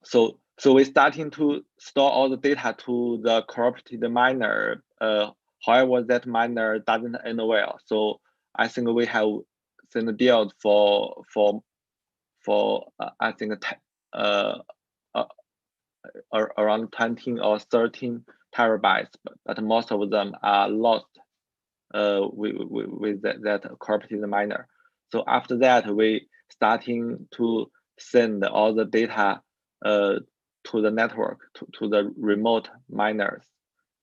So we're starting to store all the data to the cooperative miner. However, that miner doesn't end well. So I think we have sent a deal for I think around 20 or 13 terabytes, but most of them are lost with that cooperative miner. So after that, we starting to send all the data to the network, to the remote miners.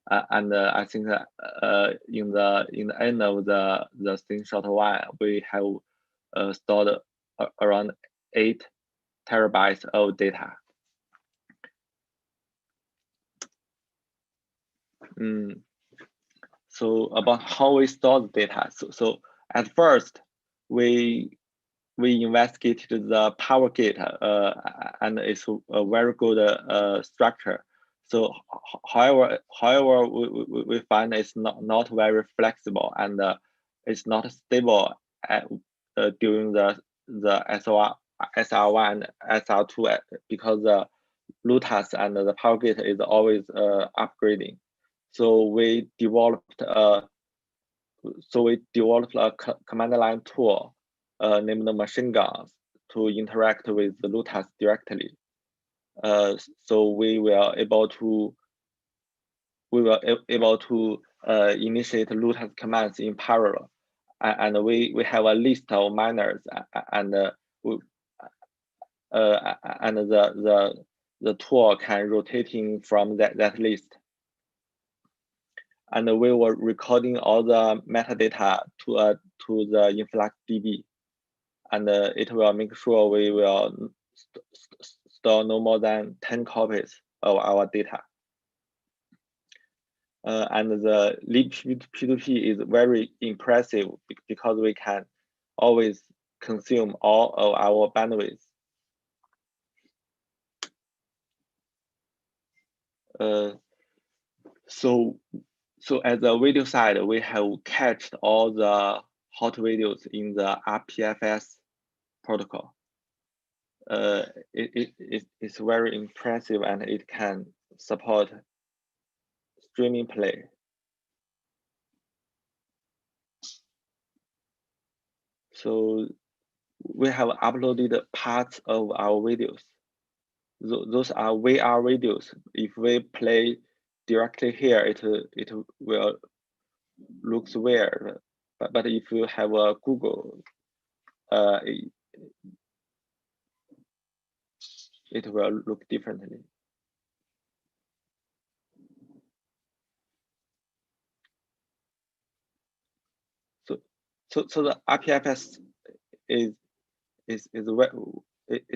And I think that in the end of the Slingshot 1, we have stored around 8 terabytes of data. So about how we store the data. So at first, we investigated the power gate, and it's a very good structure. So however we find it's not very flexible, and it's not stable during the SR1 and SR2 because the Lotus and the power gate is always upgrading. So we developed a command line tool named Machine Guns to interact with the Lotus directly. So we were able to initiate Lotus commands in parallel, and we have a list of miners, and the tool can rotating from that list. And we were recording all the metadata to the InfluxDB, and it will make sure we will store no more than 10 copies of our data. And the libp2p is very impressive because we can always consume all of our bandwidth. So at the video side, we have cached all the hot videos in the IPFS protocol. It's very impressive, and it can support streaming play. So we have uploaded parts of our videos. Those are VR videos. If we play directly here, it will looks weird. But if you have a Google, it will look differently. So the IPFS is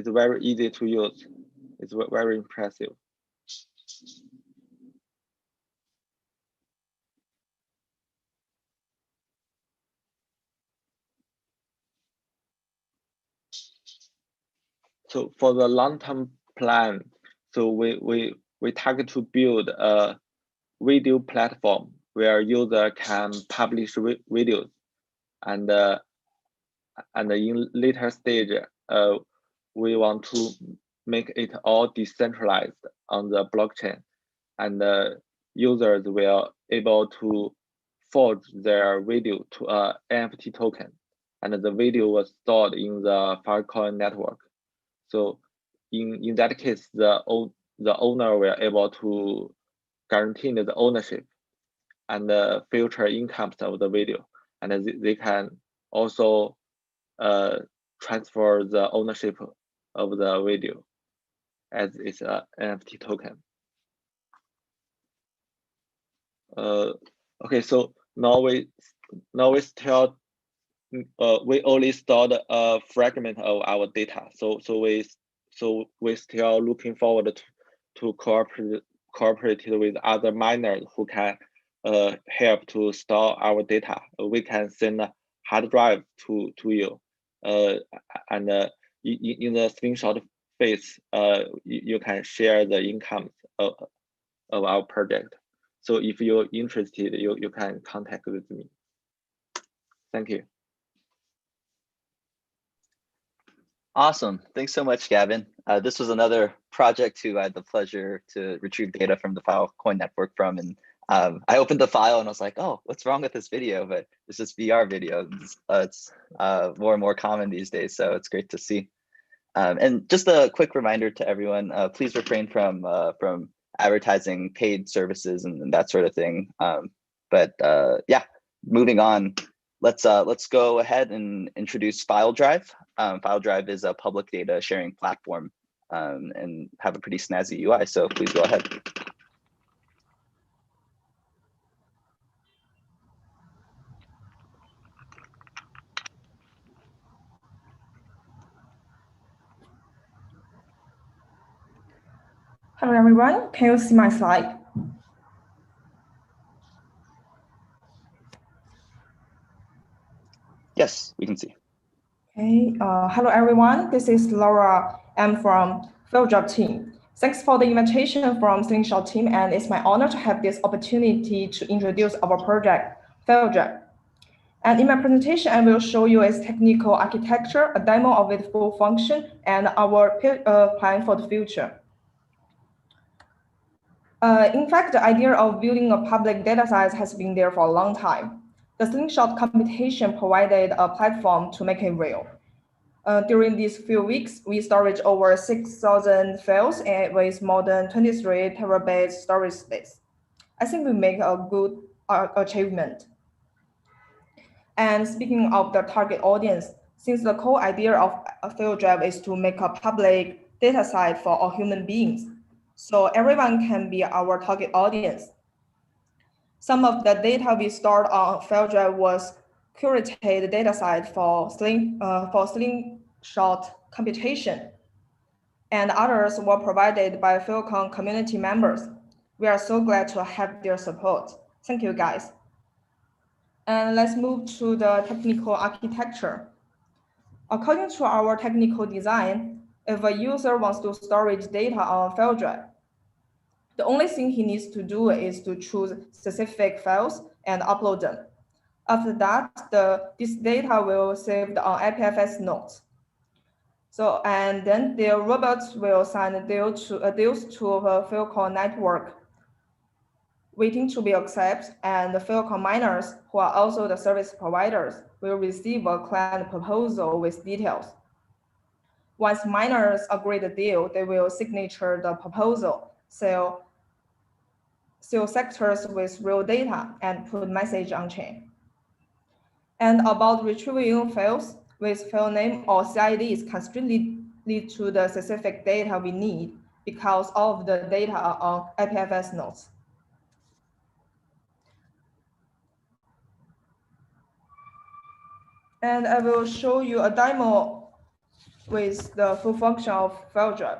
very easy to use. It's very impressive. So for the long-term plan, so we target to build a video platform where user can publish videos, and in later stage, we want to make it all decentralized on the blockchain, and users will able to forge their video to a NFT token, and the video was stored in the Filecoin network. So in that case, the owner will able to guarantee the ownership and the future incomes of the video, and they can also transfer the ownership of the video as it's an NFT token. Okay, so now we still we only stored a fragment of our data. So we still looking forward to cooperate with other miners who can help to store our data. We can send a hard drive to you, and in the Slingshot phase, you can share the income of our project. So if you're interested, you can contact with me. Thank you. Awesome. Thanks so much, Gavin. This was another project who I had the pleasure to retrieve data from the Filecoin network from. And I opened the file and I was like, oh, what's wrong with this video? But it's just VR video. It's more and more common these days. So it's great to see. And just a quick reminder to everyone, please refrain from advertising paid services and that sort of thing. Yeah, moving on. Let's go ahead and introduce FileDrive. FileDrive is a public data sharing platform and have a pretty snazzy UI. So please go ahead. Hello everyone, can you see my slide? Yes, we can see. Okay, hello everyone, this is Laura. I'm from FileDrive team. Thanks for the invitation from Slingshot team, and it's my honor to have this opportunity to introduce our project, FileDrive. And in my presentation, I will show you its technical architecture, a demo of its full function, and our plan for the future. In fact, the idea of building a public dataset has been there for a long time. The Slingshot competition provided a platform to make it real. During these few weeks, we storage over 6,000 files with more than 23 terabytes storage space. I think we make a good achievement. And speaking of the target audience, since the core idea of FileDrive is to make a public dataset for all human beings, so everyone can be our target audience. Some of the data we stored on FileDrive was curated dataset for Slingshot computation, and others were provided by Filecoin community members. We are so glad to have their support. Thank you, guys. And let's move to the technical architecture. According to our technical design, if a user wants to storage data on FileDrive, the only thing he needs to do is to choose specific files and upload them. After that, this data will save on IPFS nodes. So, and then the robots will send deals to the Filecoin network, waiting to be accepted, and the Filecoin miners, who are also the service providers, will receive a client proposal with details. Once miners agree the deal, they will signature the proposal, sell sectors with real data, and put message on chain. And about retrieving files with file name or CIDs can strictly lead to the specific data we need because all of the data are on IPFS nodes. And I will show you a demo with the full function of FileDrive.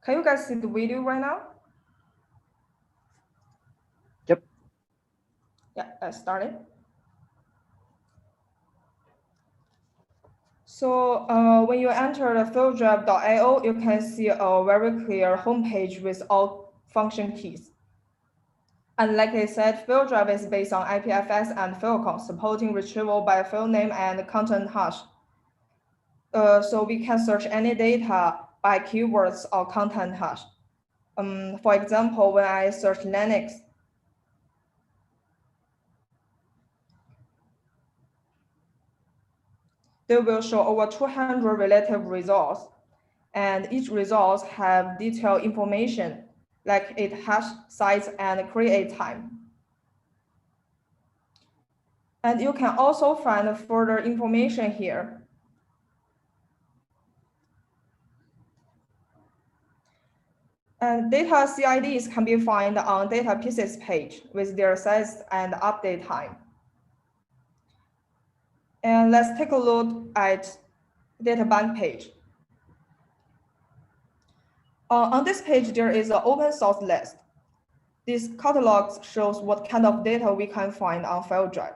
Can you guys see the video right now? Yep. Yeah, I started. So when you enter the FileDrive.io, you can see a very clear homepage with all function keys. And like I said, FileDrive is based on IPFS and Filecoin, supporting retrieval by file name and content hash. So we can search any data by keywords or content hash. For example, when I search Linux, they will show over 200 relative results, and each result have detailed information like its hash size and create time. And you can also find further information here. And data CIDs can be found on data pieces page with their size and update time. And let's take a look at data bank page. On this page, there is an open source list. This catalog shows what kind of data we can find on FileDrive.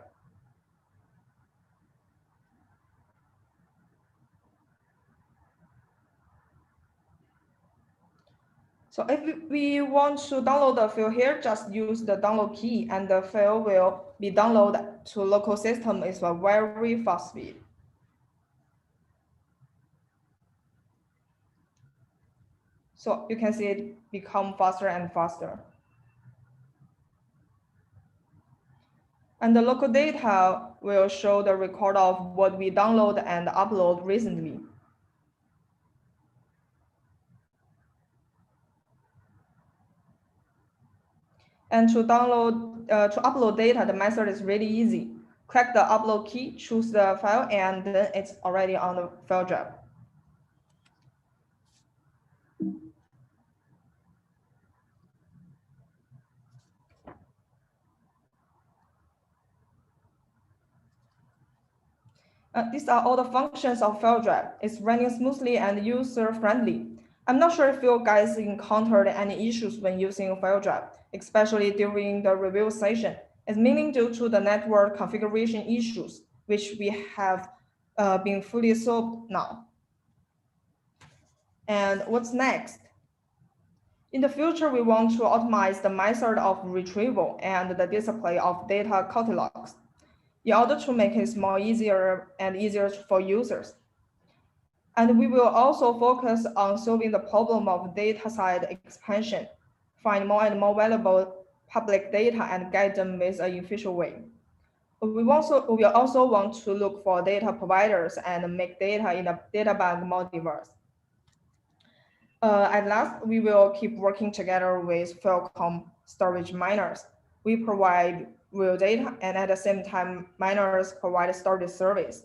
So if we want to download the file here, just use the download key and the file will be downloaded to local system with a very fast speed. So you can see it become faster and faster. And the local data will show the record of what we download and upload recently. And to upload data, the method is really easy. Click the upload key, choose the file, and then it's already on the FileDrive. These are all the functions of FileDrive. It's running smoothly and user-friendly. I'm not sure if you guys encountered any issues when using FileDrive, especially during the review session. It's mainly due to the network configuration issues, which we have been fully solved now. And what's next? In the future, we want to optimize the method of retrieval and the display of data catalogs in order to make it more easier and easier for users. And we will also focus on solving the problem of data side expansion, find more and more valuable public data and guide them with an efficient way. We also want to look for data providers and make data in a data bank more diverse. At last, we will keep working together with Filecoin storage miners. We provide real data, and at the same time, miners provide storage service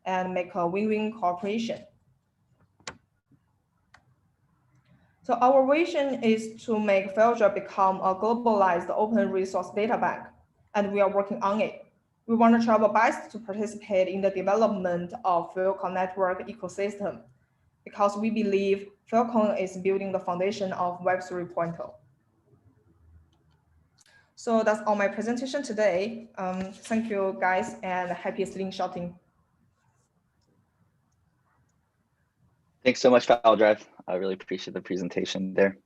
and make a win-win cooperation. So our vision is to make FileDrive become a globalized open resource data bank, and we are working on it. We want to try our best to participate in the development of Filecoin network ecosystem, because we believe Filecoin is building the foundation of Web 3.0. So that's all my presentation today. Thank you guys, and happy slingshotting. Thanks so much, FileDrive. I really appreciate the presentation there.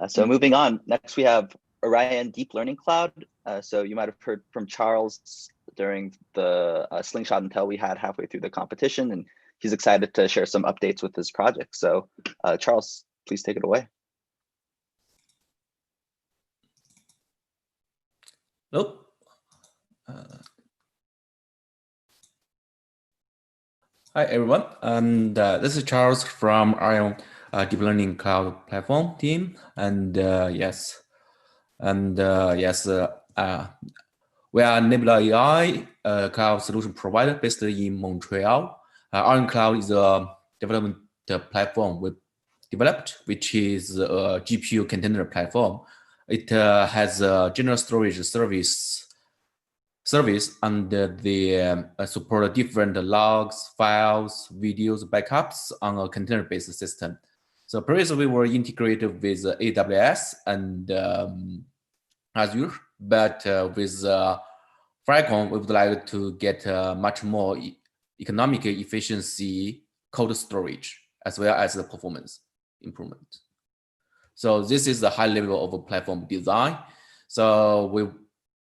So moving on, next we have Orion Deep Learning Cloud. So you might have heard from Charles during the Slingshot Intel we had halfway through the competition, and he's excited to share some updates with his project. So Charles, please take it away. Hello. Hi, everyone. And this is Charles from Orion Deep Learning Cloud Platform team. And yes, we are Nebula AI cloud solution provider based in Montreal. Orion Cloud is a development platform we developed, which is a GPU container platform. It has a general storage service and the support different logs, files, videos, backups on a container-based system. So previously we were integrated with AWS and Azure, but with Filecoin, we would like to get much more economic efficiency cold storage as well as the performance improvement. So this is the high level of a platform design. So we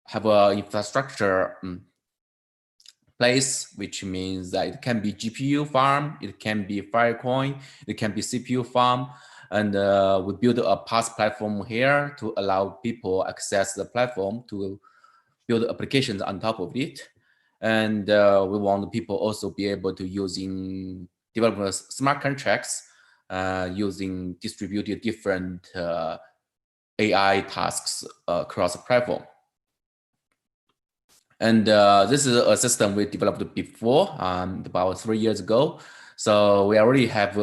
have an infrastructure place, which means that it can be GPU farm, it can be Filecoin, it can be CPU farm. And we build a PaaS platform here to allow people access the platform to build applications on top of it. And we want people also be able to using develop smart contracts using distributed different AI tasks across the platform. And this is a system we developed before, about 3 years ago. So we already have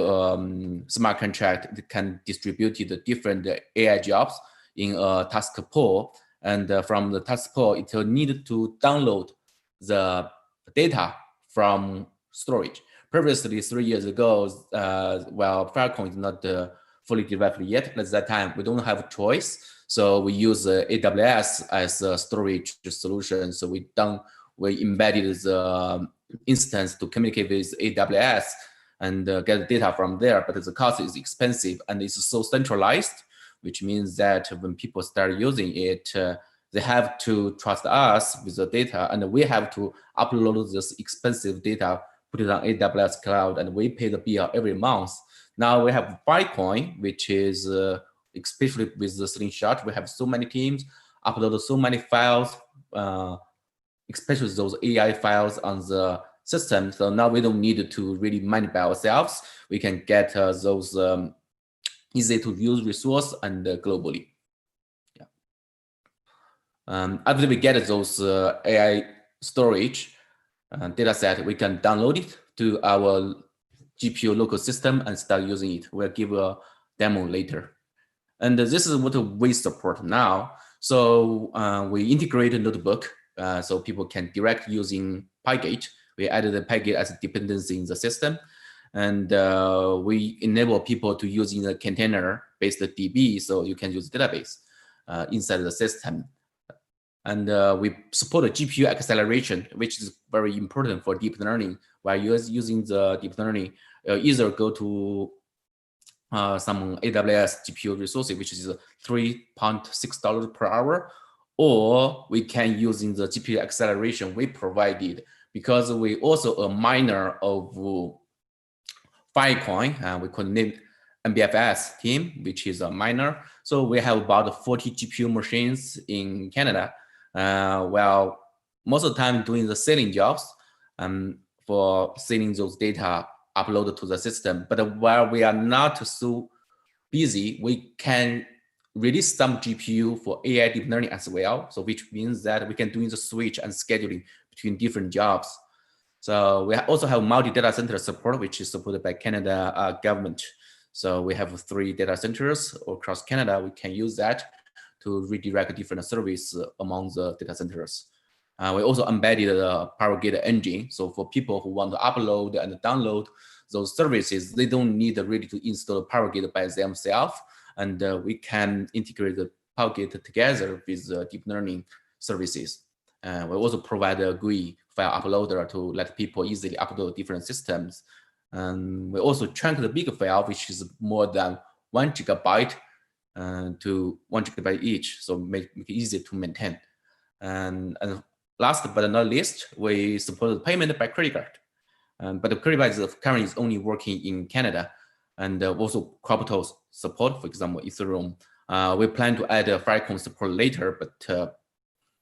smart contract that can distribute the different AI jobs in a task pool. And from the task pool, it will need to download the data from storage. Previously, 3 years ago, well, Filecoin is not fully developed yet. At that time, we don't have a choice. So we use AWS as a storage solution. So we embedded the instance to communicate with AWS and get data from there. But the cost is expensive and it's so centralized, which means that when people start using it, they have to trust us with the data, and we have to upload this expensive data, put it on AWS cloud, and we pay the bill every month. Now we have Filecoin, which is especially with the Slingshot, we have so many teams, upload so many files, especially those AI files on the system. So now we don't need to really manage by ourselves. We can get those easy to use resource and globally. Yeah. After we get those AI storage data set, we can download it to our GPU local system and start using it. We'll give a demo later. And this is what we support now. So we integrate a notebook so people can direct using Pygate We added the package as a dependency in the system. And we enable people to use in the container-based DB, so you can use database inside the system. And we support a GPU acceleration, which is very important for deep learning. While you're using the deep learning, either go to some AWS GPU resources, which is $3.6 per hour, or we can use in the GPU acceleration we provided, because we also a miner of Filecoin, we could name IPFS team, which is a miner. So we have about 40 GPU machines in Canada. Well, most of the time doing the selling jobs for selling those data uploaded to the system. But while we are not so busy, we can release some GPU for AI deep learning as well. So which means that we can do the switch and scheduling between different jobs. So we also have multi-data center support, which is supported by Canada government. So we have 3 data centers across Canada. We can use that to redirect different service among the data centers. We also embedded the PowerGate engine. So for people who want to upload and download those services, they don't need really to install PowerGate by themselves. And we can integrate the PowerGate together with deep learning services. We also provide a GUI file uploader to let people easily upload different systems. And we also chunk the big file, which is more than 1 GB to 1 GB each, so make it easy to maintain. And last but not least, we support payment by credit card. But the credit card is currently only working in Canada, and also crypto support, for example, Ethereum. We plan to add a Filecoin support later, but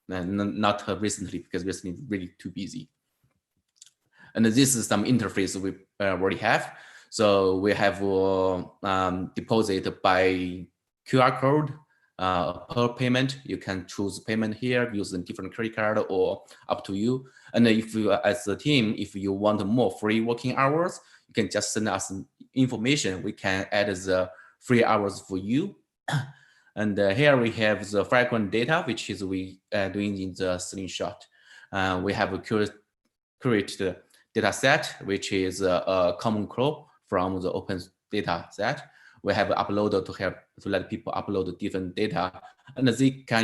not recently, because recently really too busy. And this is some interface we already have. So we have deposit by QR code per payment. You can choose payment here using different credit card or up to you. And if you, as a team, if you want more free working hours, you can just send us information. We can add the free hours for you. And here we have the Filecoin data, which is we doing in the Slingshot. We have a curated data set, which is a common crawl from the open data set. We have uploaded to help to let people upload different data, and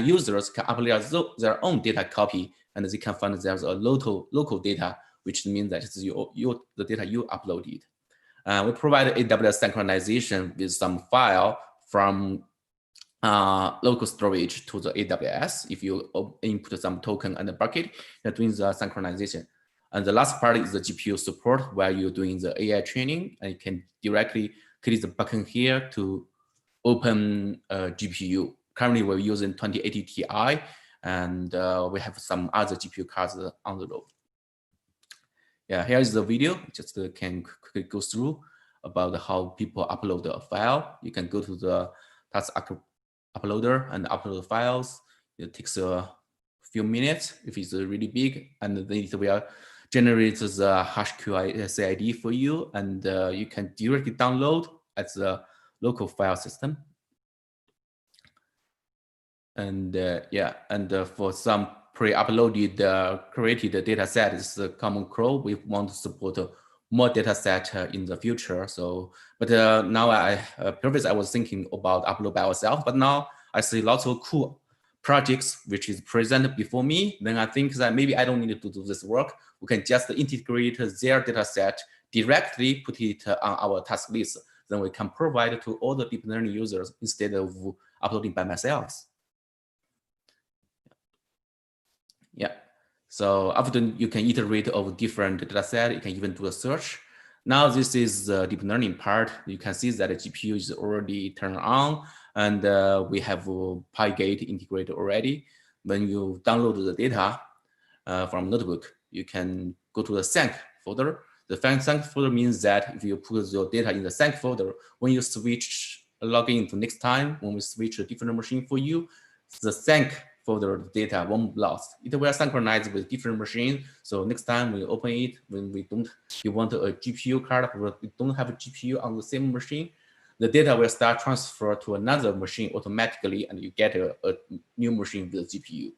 users can upload their own data copy, and they can find there's a local data, which means that it's the data you uploaded. We provide AWS synchronization with some file from local storage to the AWS. If you input some token and a bucket, you're doing the synchronization. And the last part is the GPU support, where you're doing the AI training, and you can directly click the button here to open GPU. Currently, we're using 2080 Ti, and we have some other GPU cards on the road. Yeah, here is the video. Just can quickly go through about how people upload a file. You can go to the task uploader and upload the files. It takes a few minutes if it's really big, and then it will generate the HashQI CID for you, and you can directly download at the local file system. And yeah, and for some pre-uploaded created data set is a common crawl. We want to support more data set in the future. So, but now previously I was thinking about upload by ourselves, but now I see lots of cool projects which is presented before me. Then I think that maybe I don't need to do this work. We can just integrate their data set directly, put it on our task list. Then we can provide it to all the deep learning users instead of uploading by myself. Yeah, so after you can iterate over different data set, you can even do a search. Now this is the deep learning part. You can see that the GPU is already turned on, and we have PyGate integrated already. When you download the data from notebook, you can go to the sync folder. The sync folder means that if you put your data in the sync folder, when you switch log in to next time, when we switch a different machine for you, the sync folder data won't be lost. It will synchronize with different machines. So next time we open it, when you want a GPU card, but we don't have a GPU on the same machine, the data will start transfer to another machine automatically, and you get a new machine with a GPU.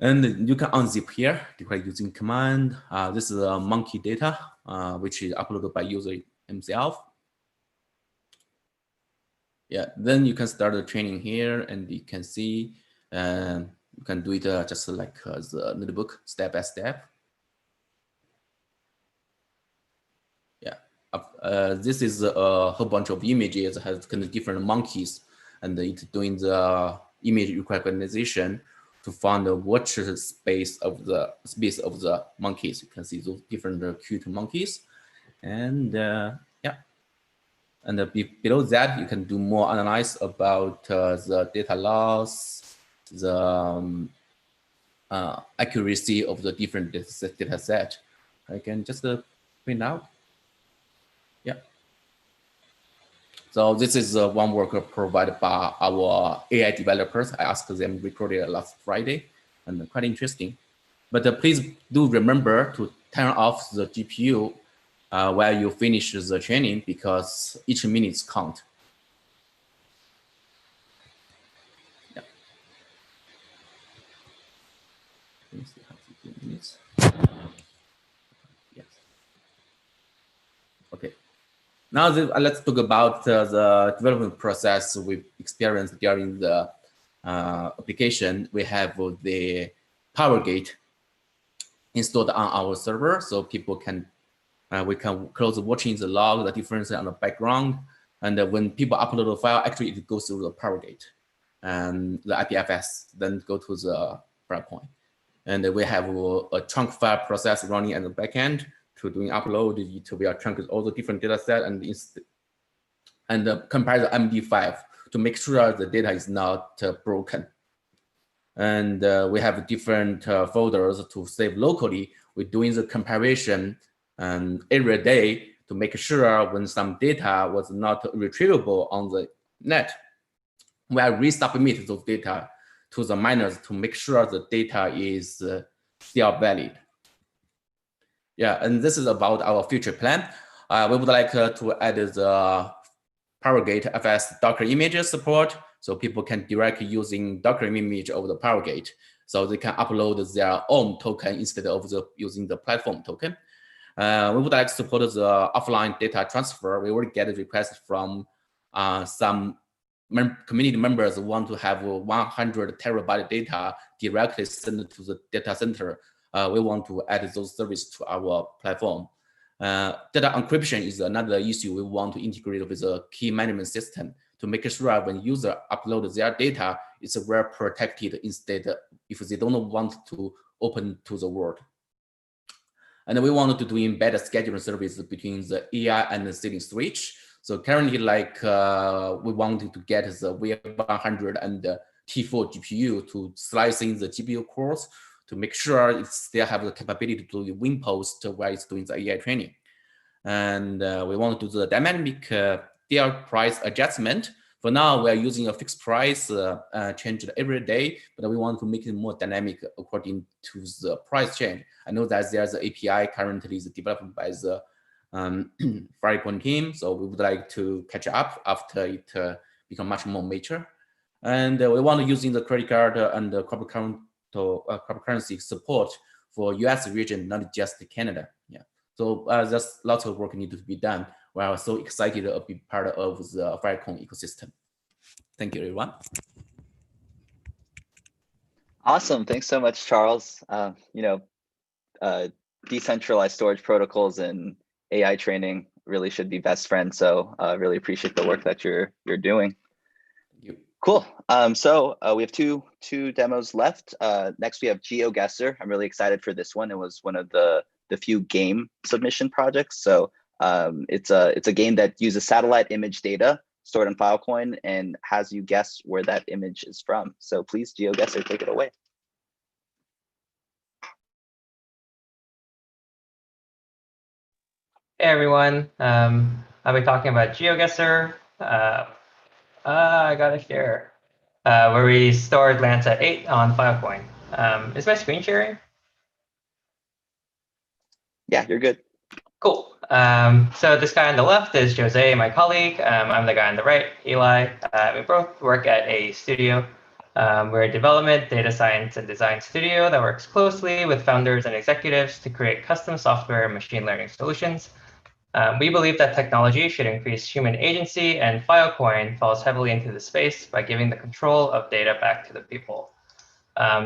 And you can unzip here by using command. This is a monkey data, which is uploaded by user himself. Yeah, then you can start the training here, and you can see, you can do it just like the notebook, step by step. Yeah, this is a whole bunch of images that has kind of different monkeys, and it's doing the image recognition to find the watch space of the monkeys. You can see those different cute monkeys, and yeah. And below that, you can do more analysis about the data loss, the accuracy of the different data set. I can just print out. Yeah. So this is one work provided by our AI developers. I asked them recorded last Friday, and quite interesting. But please do remember to turn off the GPU while you finish the training, because each minute count. Yeah. Let me see how many minutes. Yes. Okay. Now let's talk about the development process we experienced during the application. We have the PowerGate installed on our server, so people can we can close watching the log, the difference on the background, and when people upload the file, actually it goes through the PowerGate and the IPFS, then go to the Filecoin. And we have a chunk file process running at the backend to doing upload. We are chunking all the different data set and compare the MD5 to make sure the data is not broken. And we have different folders to save locally. We're doing the comparison every day to make sure when some data was not retrievable on the net, we are resubmit those data to the miners to make sure the data is still valid. Yeah, and this is about our future plan. We would like to add the PowerGate FS Docker image support, so people can directly using Docker image over the PowerGate, so they can upload their own token instead of using the platform token. We would like to support the offline data transfer. We already get a request from some community members who want to have 100 terabyte data directly sent to the data center. We want to add those services to our platform. Data encryption is another issue we want to integrate with a key management system to make sure when user upload their data, it's well protected instead if they don't want to open to the world. And we wanted to do embedded scheduling service between the AI and the ceiling switch. So currently, like we wanted to get the V100 and the T4 GPU to slice in the GPU cores to make sure it still have the capability to do the win post while it's doing the AI training. And we want to do the dynamic deal price adjustment. For now, we are using a fixed price changed every day, but we want to make it more dynamic according to the price change. I know that there's an API currently is developed by the Filecoin team, so we would like to catch up after it become much more mature. And we want to using the credit card and the cryptocurrency support for US region, not just Canada. Yeah. So there's lots of work needs to be done. We are so excited to be part of the Filecoin ecosystem. Thank you, everyone. Awesome. Thanks so much, Charles. Decentralized storage protocols and AI training really should be best friends. So really appreciate the work that you're doing. Cool. So we have two demos left. Next, we have GeoGuesser. I'm really excited for this one. It was one of the few game submission projects. So it's a game that uses satellite image data stored in Filecoin and has you guess where that image is from. So please, GeoGuesser, take it away. Hey everyone, I'll be talking about GeoGuesser. I gotta share, where we stored Landsat 8 on Filecoin. Is my screen sharing? Yeah, you're good. Cool. So this guy on the left is Jose, my colleague. I'm the guy on the right, Eli. We both work at a studio. We're a development, data science, and design studio that works closely with founders and executives to create custom software and machine learning solutions. We believe that technology should increase human agency, and Filecoin falls heavily into this space by giving the control of data back to the people.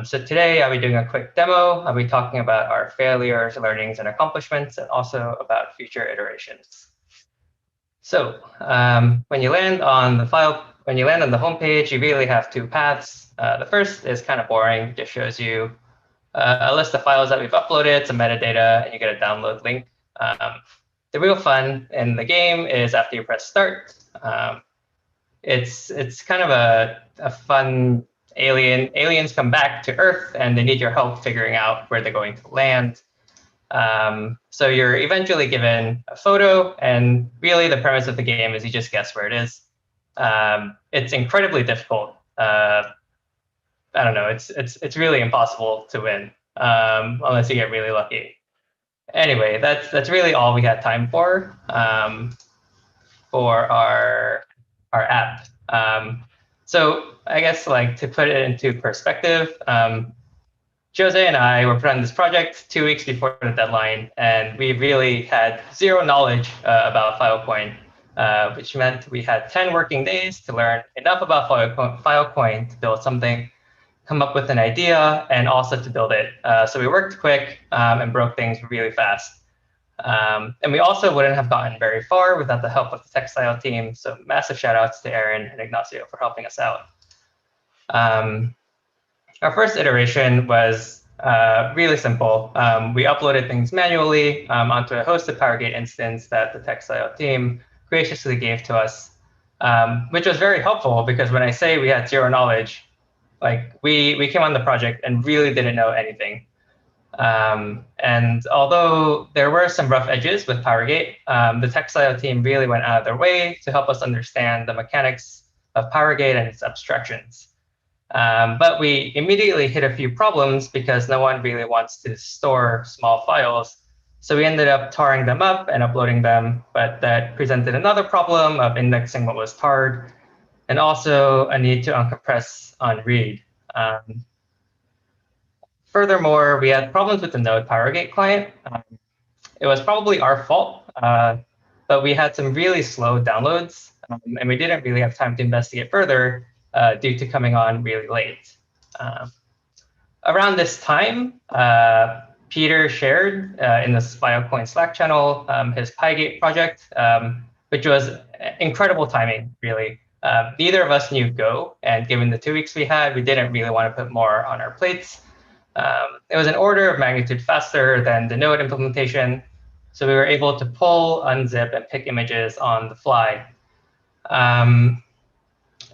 So today I'll be doing a quick demo. I'll be talking about our failures, learnings, and accomplishments, and also about future iterations. So when you land on the homepage, you really have two paths. The first is kind of boring, just shows you a list of files that we've uploaded, some metadata, and you get a download link. The real fun in the game is after you press start. It's kind of a fun aliens come back to Earth and they need your help figuring out where they're going to land. So you're eventually given a photo, and really the premise of the game is you just guess where it is. It's incredibly difficult. I don't know, it's really impossible to win unless you get really lucky. Anyway, that's really all we had time for our app. So I guess, like, to put it into perspective, Jose and I were put on this project 2 weeks before the deadline, and we really had zero knowledge about Filecoin, which meant we had 10 working days to learn enough about Filecoin to build something, come up with an idea, and also to build it. So we worked quick and broke things really fast. And we also wouldn't have gotten very far without the help of the textile team. So massive shout outs to Aaron and Ignacio for helping us out. Our first iteration was really simple. We uploaded things manually onto a hosted Powergate instance that the textile team graciously gave to us, which was very helpful because when I say we had zero knowledge, like we came on the project and really didn't know anything. And although there were some rough edges with Powergate, the textile team really went out of their way to help us understand the mechanics of Powergate and its abstractions. But we immediately hit a few problems because no one really wants to store small files. So we ended up tarring them up and uploading them, but that presented another problem of indexing what was tarred, and also a need to uncompress on read. Furthermore, we had problems with the Node Powergate client. It was probably our fault, but we had some really slow downloads, and we didn't really have time to investigate further due to coming on really late. Around this time, Peter shared in this Filecoin Slack channel his Pygate project, which was incredible timing, really. Neither of us knew Go, and given the 2 weeks we had, we didn't really want to put more on our plates. It was an order of magnitude faster than the Node implementation, so we were able to pull, unzip, and pick images on the fly.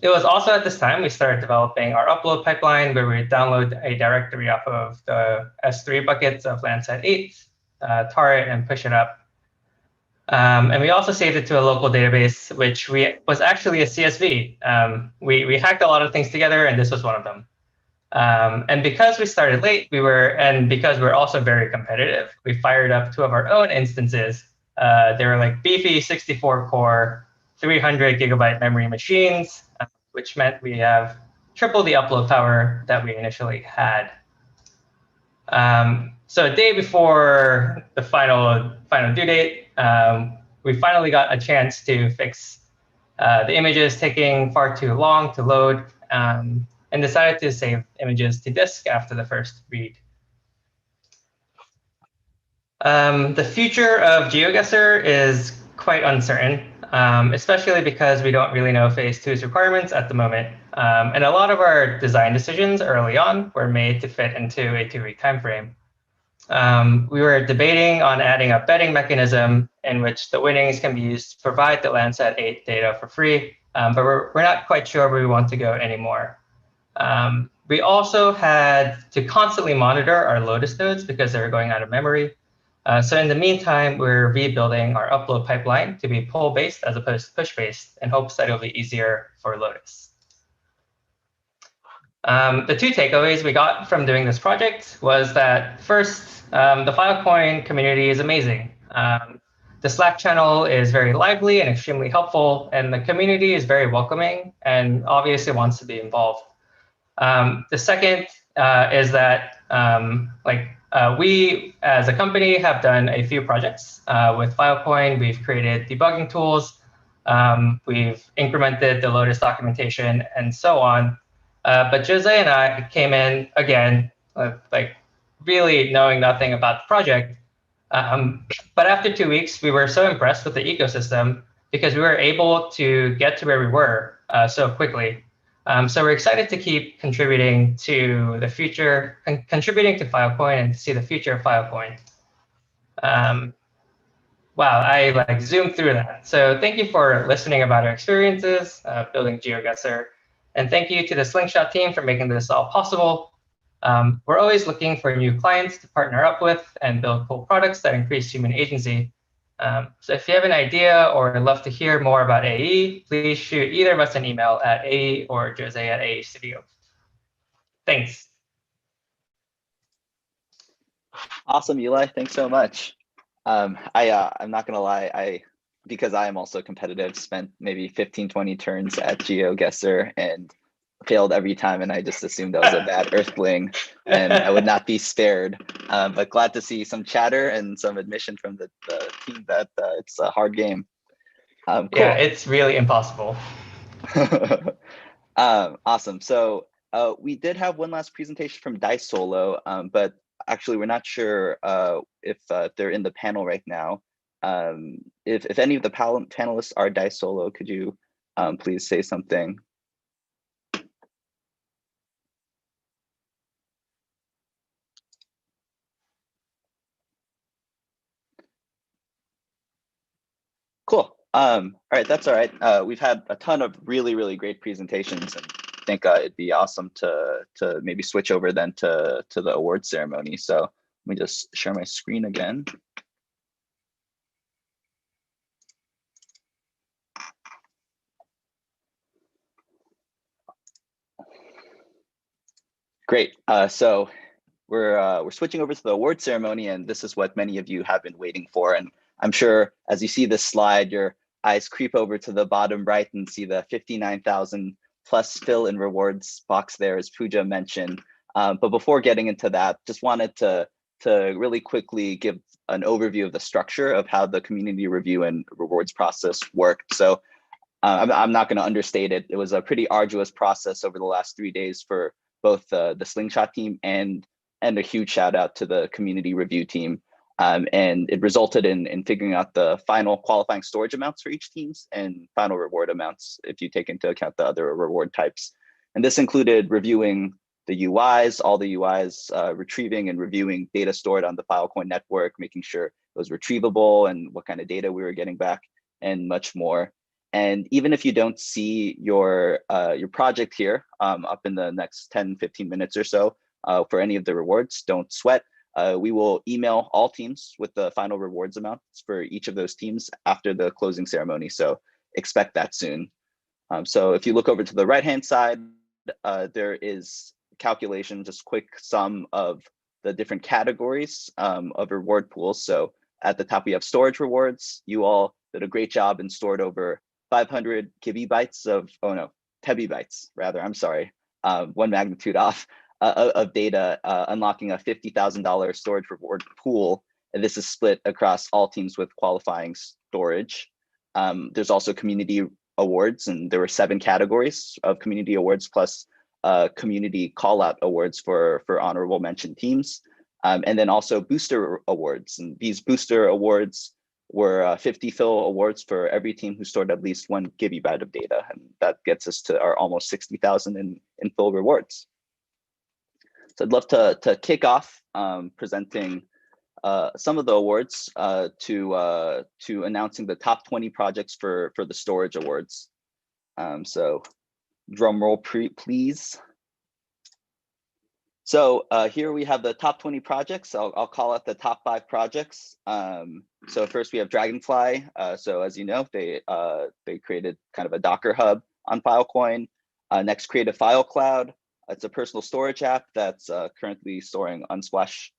It was also at this time we started developing our upload pipeline, where we would download a directory off of the S3 buckets of Landsat 8, tar it, and push it up. And we also saved it to a local database, which was actually a CSV. We hacked a lot of things together, and this was one of them. And because we started late, and because we're also very competitive, we fired up 2 of our own instances. They were like beefy 64-core, 300 gigabyte memory machines, which meant we have triple the upload power that we initially had. So a day before the final due date, we finally got a chance to fix the images taking far too long to load, and decided to save images to disk after the first read. The future of GeoGuesser is quite uncertain, especially because we don't really know Phase 2's requirements at the moment. And a lot of our design decisions early on were made to fit into a 2-week timeframe. We were debating on adding a betting mechanism in which the winnings can be used to provide the Landsat 8 data for free, but we're not quite sure where we want to go anymore. We also had to constantly monitor our Lotus nodes because they were going out of memory. So in the meantime, we're rebuilding our upload pipeline to be pull-based as opposed to push-based in hopes that it'll be easier for Lotus. The 2 takeaways we got from doing this project was that, first, the Filecoin community is amazing. The Slack channel is very lively and extremely helpful, and the community is very welcoming and obviously wants to be involved. The second is that we as a company have done a few projects with Filecoin. We've created debugging tools. We've incremented the Lotus documentation and so on. But Jose and I came in again, really knowing nothing about the project. But after 2 weeks, we were so impressed with the ecosystem because we were able to get to where we were so quickly. So we're excited to keep contributing to the future, contributing to Filecoin and to see the future of Filecoin. Wow, I zoomed through that. So thank you for listening about our experiences building GeoGuesser. And thank you to the Slingshot team for making this all possible. We're always looking for new clients to partner up with and build cool products that increase human agency. So if you have an idea or love to hear more about AE, please shoot either of us an email at AE or Jose at AE Studio. Thanks. Awesome, Eli. Thanks so much. I'm not gonna lie, because I am also competitive, spent maybe 15, 20 turns at GeoGuesser and failed every time, and I just assumed that was a bad Earthling and I would not be spared. But glad to see some chatter and some admission from the team that it's a hard game. Cool. Yeah, it's really impossible. Awesome. So we did have one last presentation from Dice Solo, but actually we're not sure if they're in the panel right now. If any of the panelists are Dice Solo, could you please say something? Cool. All right, that's all right. We've had a ton of really, really great presentations, and I think it'd be awesome to maybe switch over then to the award ceremony. So let me just share my screen again. Great. So we're switching over to the award ceremony, and this is what many of you have been waiting for. And I'm sure as you see this slide, your eyes creep over to the bottom right and see the 59,000 plus fill in rewards box there, as Pooja mentioned. But before getting into that, just wanted to really quickly give an overview of the structure of how the community review and rewards process worked. So I'm not going to understate it. It was a pretty arduous process over the last 3 days for both the Slingshot team and a huge shout out to the community review team. And it resulted in figuring out the final qualifying storage amounts for each teams and final reward amounts if you take into account the other reward types. And this included reviewing the UIs, all the UIs, retrieving and reviewing data stored on the Filecoin network, making sure it was retrievable and what kind of data we were getting back, and much more. And even if you don't see your project here up in the next 10, 15 minutes or so for any of the rewards, don't sweat. We will email all teams with the final rewards amounts for each of those teams after the closing ceremony. So expect that soon. So if you look over to the right-hand side, there is calculation, just quick sum of the different categories of reward pools. So at the top, we have storage rewards. You all did a great job and stored over 500 kibibytes of, oh no, tebibytes rather, I'm sorry, one magnitude off of data, unlocking a $50,000 storage reward pool. And this is split across all teams with qualifying storage. There's also community awards, and there were 7 categories of community awards plus community call-out awards for honorable mention teams. And then also booster awards. And these booster awards were 50 fill awards for every team who stored at least 1 gigabyte of data. And that gets us to our almost 60,000 in fill rewards. So I'd love to kick off presenting some of the awards to announcing the top 20 projects for the storage awards. So drum roll, please. So here we have the top 20 projects. I'll call out the top 5 projects. So first we have Dragonfly. So as you know, they created kind of a Docker hub on Filecoin. Next, create a file cloud. It's a personal storage app that's currently storing Unsplash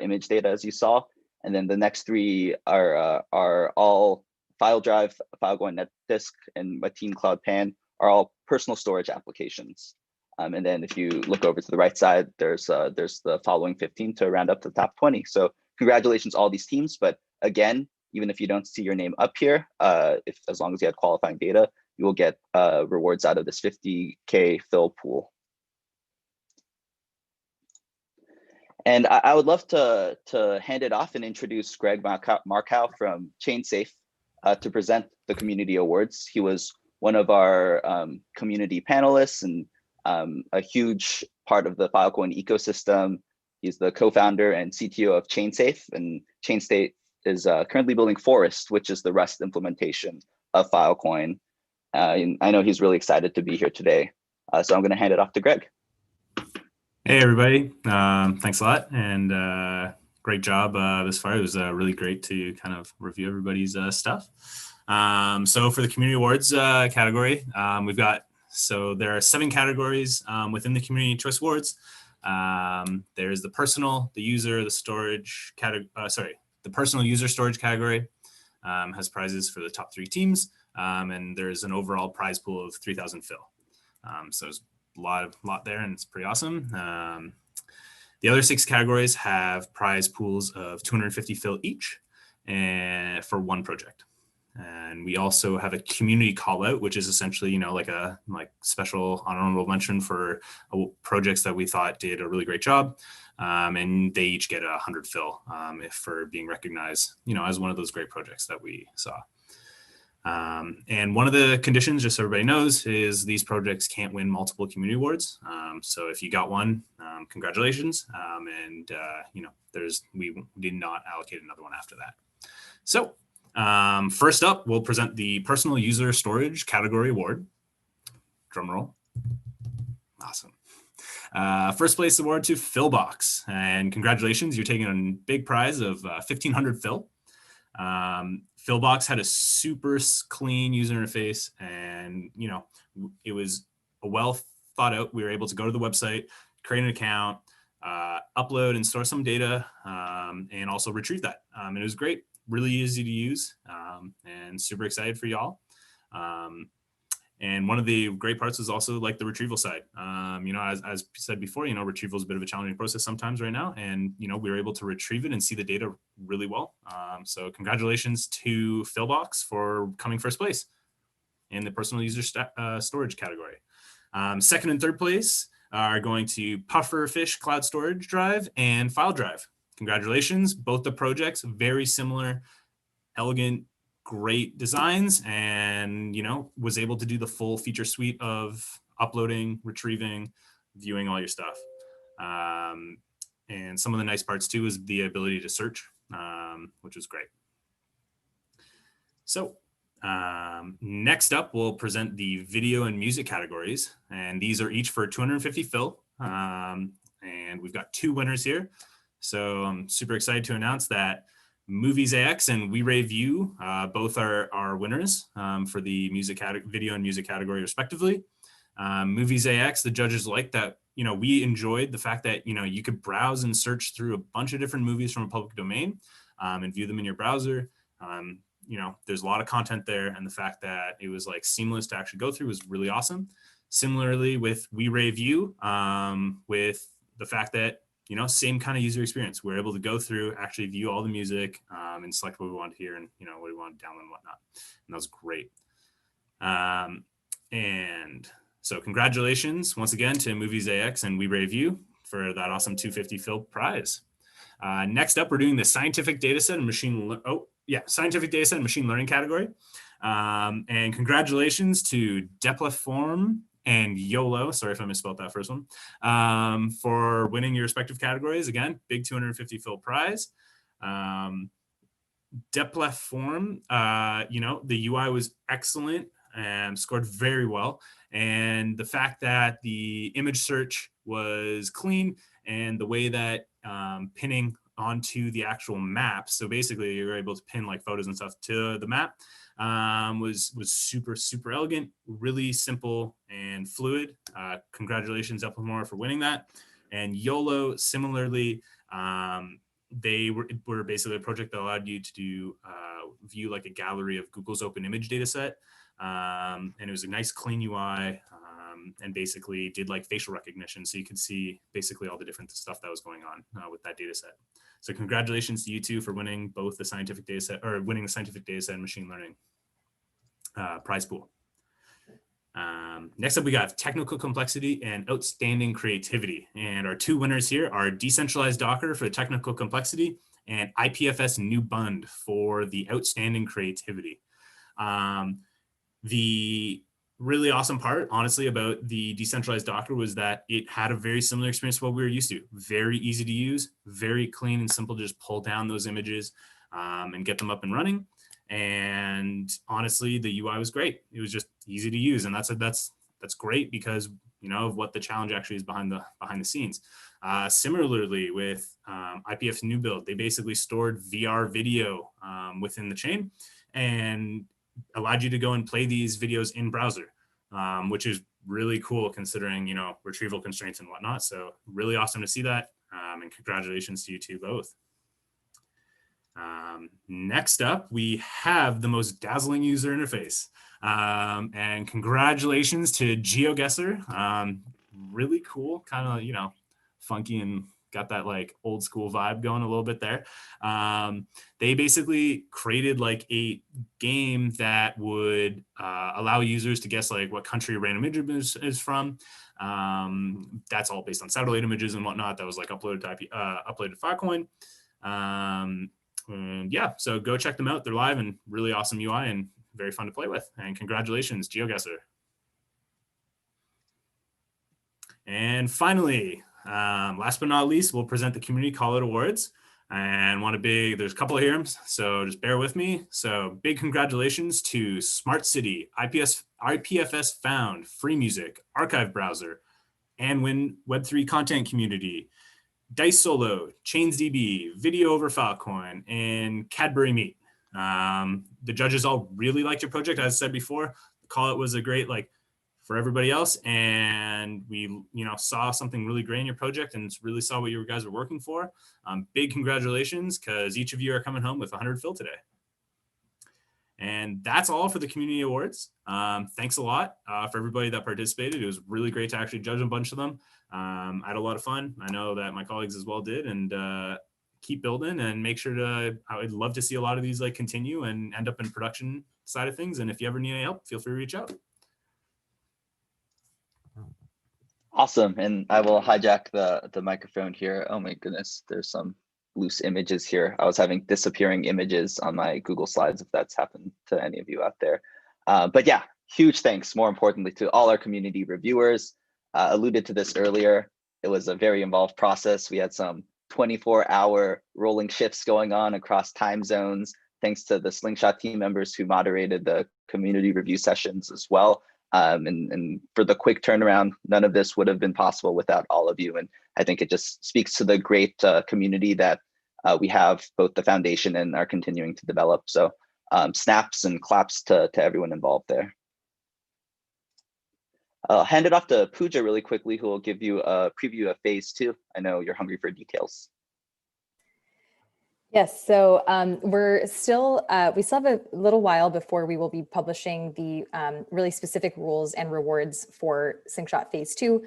image data, as you saw. And then the next 3 are all FileDrive, Filecoin NetDisk, and Mateen Cloud Pan are all personal storage applications. And then if you look over to the right side, there's the following 15 to round up to the top 20. So congratulations, all these teams. But again, even if you don't see your name up here, as long as you had qualifying data, you will get rewards out of this 50K fill pool. And I would love to hand it off and introduce Greg Markow from ChainSafe to present the community awards. He was one of our community panelists and a huge part of the Filecoin ecosystem. He's the co-founder and CTO of ChainSafe, and ChainSafe is currently building Forest, which is the Rust implementation of Filecoin. And I know he's really excited to be here today. So I'm going to hand it off to Greg. Hey, everybody. Thanks a lot. And great job this far. It was really great to kind of review everybody's stuff. So for the Community Awards category, we've got, so there are 7 categories within the Community Choice Awards. There's the personal, the user, the storage category, the personal user storage category has prizes for the top 3 teams. And there's an overall prize pool of 3,000 fill. So there's a lot there, and it's pretty awesome. The other 6 categories have prize pools of 250 fill each and for 1 project. And we also have a community call out, which is essentially, like a special honorable mention for projects that we thought did a really great job. And they each get 100 fill for being recognized, as one of those great projects that we saw. And one of the conditions, just so everybody knows, is these projects can't win multiple community awards. So if you got one, congratulations. And we did not allocate another one after that. So first up, we'll present the Personal User Storage Category Award. Drum roll. Awesome. First place award to Philbox, and congratulations, you're taking a big prize of 1,500 fill. Philbox had a super clean user interface, and it was a well thought out. We were able to go to the website, create an account, upload and store some data, and also retrieve that. And it was great, really easy to use, and super excited for y'all. And one of the great parts is also like the retrieval side. As said before, retrieval is a bit of a challenging process sometimes right now. And, we were able to retrieve it and see the data really well. So congratulations to Philbox for coming first place in the personal user storage category. Second and third place are going to Pufferfish Cloud Storage Drive and FileDrive. Congratulations, both the projects, very similar, elegant, great designs, and was able to do the full feature suite of uploading, retrieving, viewing all your stuff. And some of the nice parts too is the ability to search, which was great. So next up, we'll present the video and music categories, and these are each for 250 fill. And we've got 2 winners here. So I'm super excited to announce that Movies AX and We Rave You both are winners for the video and music category respectively. Movies AX, the judges liked that, we enjoyed the fact that, you could browse and search through a bunch of different movies from a public domain and view them in your browser. There's a lot of content there, and the fact that it was seamless to actually go through was really awesome. Similarly with We Rave You, with the fact that same kind of user experience. We're able to go through, actually view all the music and select what we want to hear and, what we want to download and whatnot. And that was great. And so congratulations once again to Movies AX and We Rave You for that awesome 250 fill prize. Next up, we're doing the scientific dataset and scientific dataset and machine learning category. And congratulations to Deplatform and YOLO, sorry if I misspelled that first one, for winning your respective categories. Again, big 250 fill prize. Deplatform, the UI was excellent and scored very well. And the fact that the image search was clean and the way that pinning onto the actual map, so basically you're able to pin photos and stuff to the map, was super elegant, really simple and fluid. Congratulations, Deplatform, for winning that. And YOLO, similarly, they were basically a project that allowed you to do view a gallery of Google's open image data set. And it was a nice clean UI, and basically did like facial recognition. So you could see basically all the different stuff that was going on with that data set. So congratulations to you two for winning both the scientific data set, or winning the scientific data set and machine learning prize pool. Next up, we got technical complexity and outstanding creativity. And our two winners here are decentralized Docker for technical complexity and IPFS Newbun for the outstanding creativity. The really awesome part, honestly, about the decentralized Docker was that it had a very similar experience to what we were used to. Very easy to use, very clean and simple to just pull down those images and get them up and running. And honestly, the UI was great. It was just easy to use, and that's great because of what the challenge actually is behind the scenes. Similarly, with IPFS Newbun, they basically stored VR video within the chain and allowed you to go and play these videos in browser, which is really cool considering retrieval constraints and whatnot. So really awesome to see that, and congratulations to you two both. Next up, we have the most dazzling user interface. And congratulations to GeoGuesser. Really cool, kind of, funky and got that like old school vibe going a little bit there. They basically created like a game that would allow users to guess like what country a random image is from. That's all based on satellite images and whatnot. That was like uploaded to Filecoin. And yeah, so go check them out. They're live and really awesome UI and very fun to play with. And congratulations, GeoGuesser. And finally, last but not least, we'll present the Community Call-Out Awards. And there's a couple of here, so just bear with me. So big congratulations to Smart City, IPFS Found, Free Music, Archive Browser, and Web3 Content Community, Dice Solo, ChainsDB, Video over Filecoin, and Cadbury Meat. The judges all really liked your project. As I said before, the call-out was a great for everybody else, and we saw something really great in your project and really saw what you guys were working for. Big congratulations, because each of you are coming home with 100 fill today. And that's all for the community awards. Thanks a lot for everybody that participated. It was really great to actually judge a bunch of them. I had a lot of fun. I know that my colleagues as well did, and keep building and make sure I would love to see a lot of these continue and end up in production side of things. And if you ever need any help, feel free to reach out. Awesome. And I will hijack the microphone here. Oh my goodness, there's some loose images here. I was having disappearing images on my Google Slides, if that's happened to any of you out there. But yeah, huge thanks, more importantly, to all our community reviewers. Alluded to this earlier. It was a very involved process. We had some 24-hour rolling shifts going on across time zones, thanks to the Slingshot team members who moderated the community review sessions as well. And for the quick turnaround, none of this would have been possible without all of you. And I think it just speaks to the great community that we have, both the foundation and are continuing to develop. So snaps and claps to everyone involved there. I'll hand it off to Pooja really quickly, who will give you a preview of phase 2. I know you're hungry for details. Yes, so we still have a little while before we will be publishing the really specific rules and rewards for Slingshot Phase 2.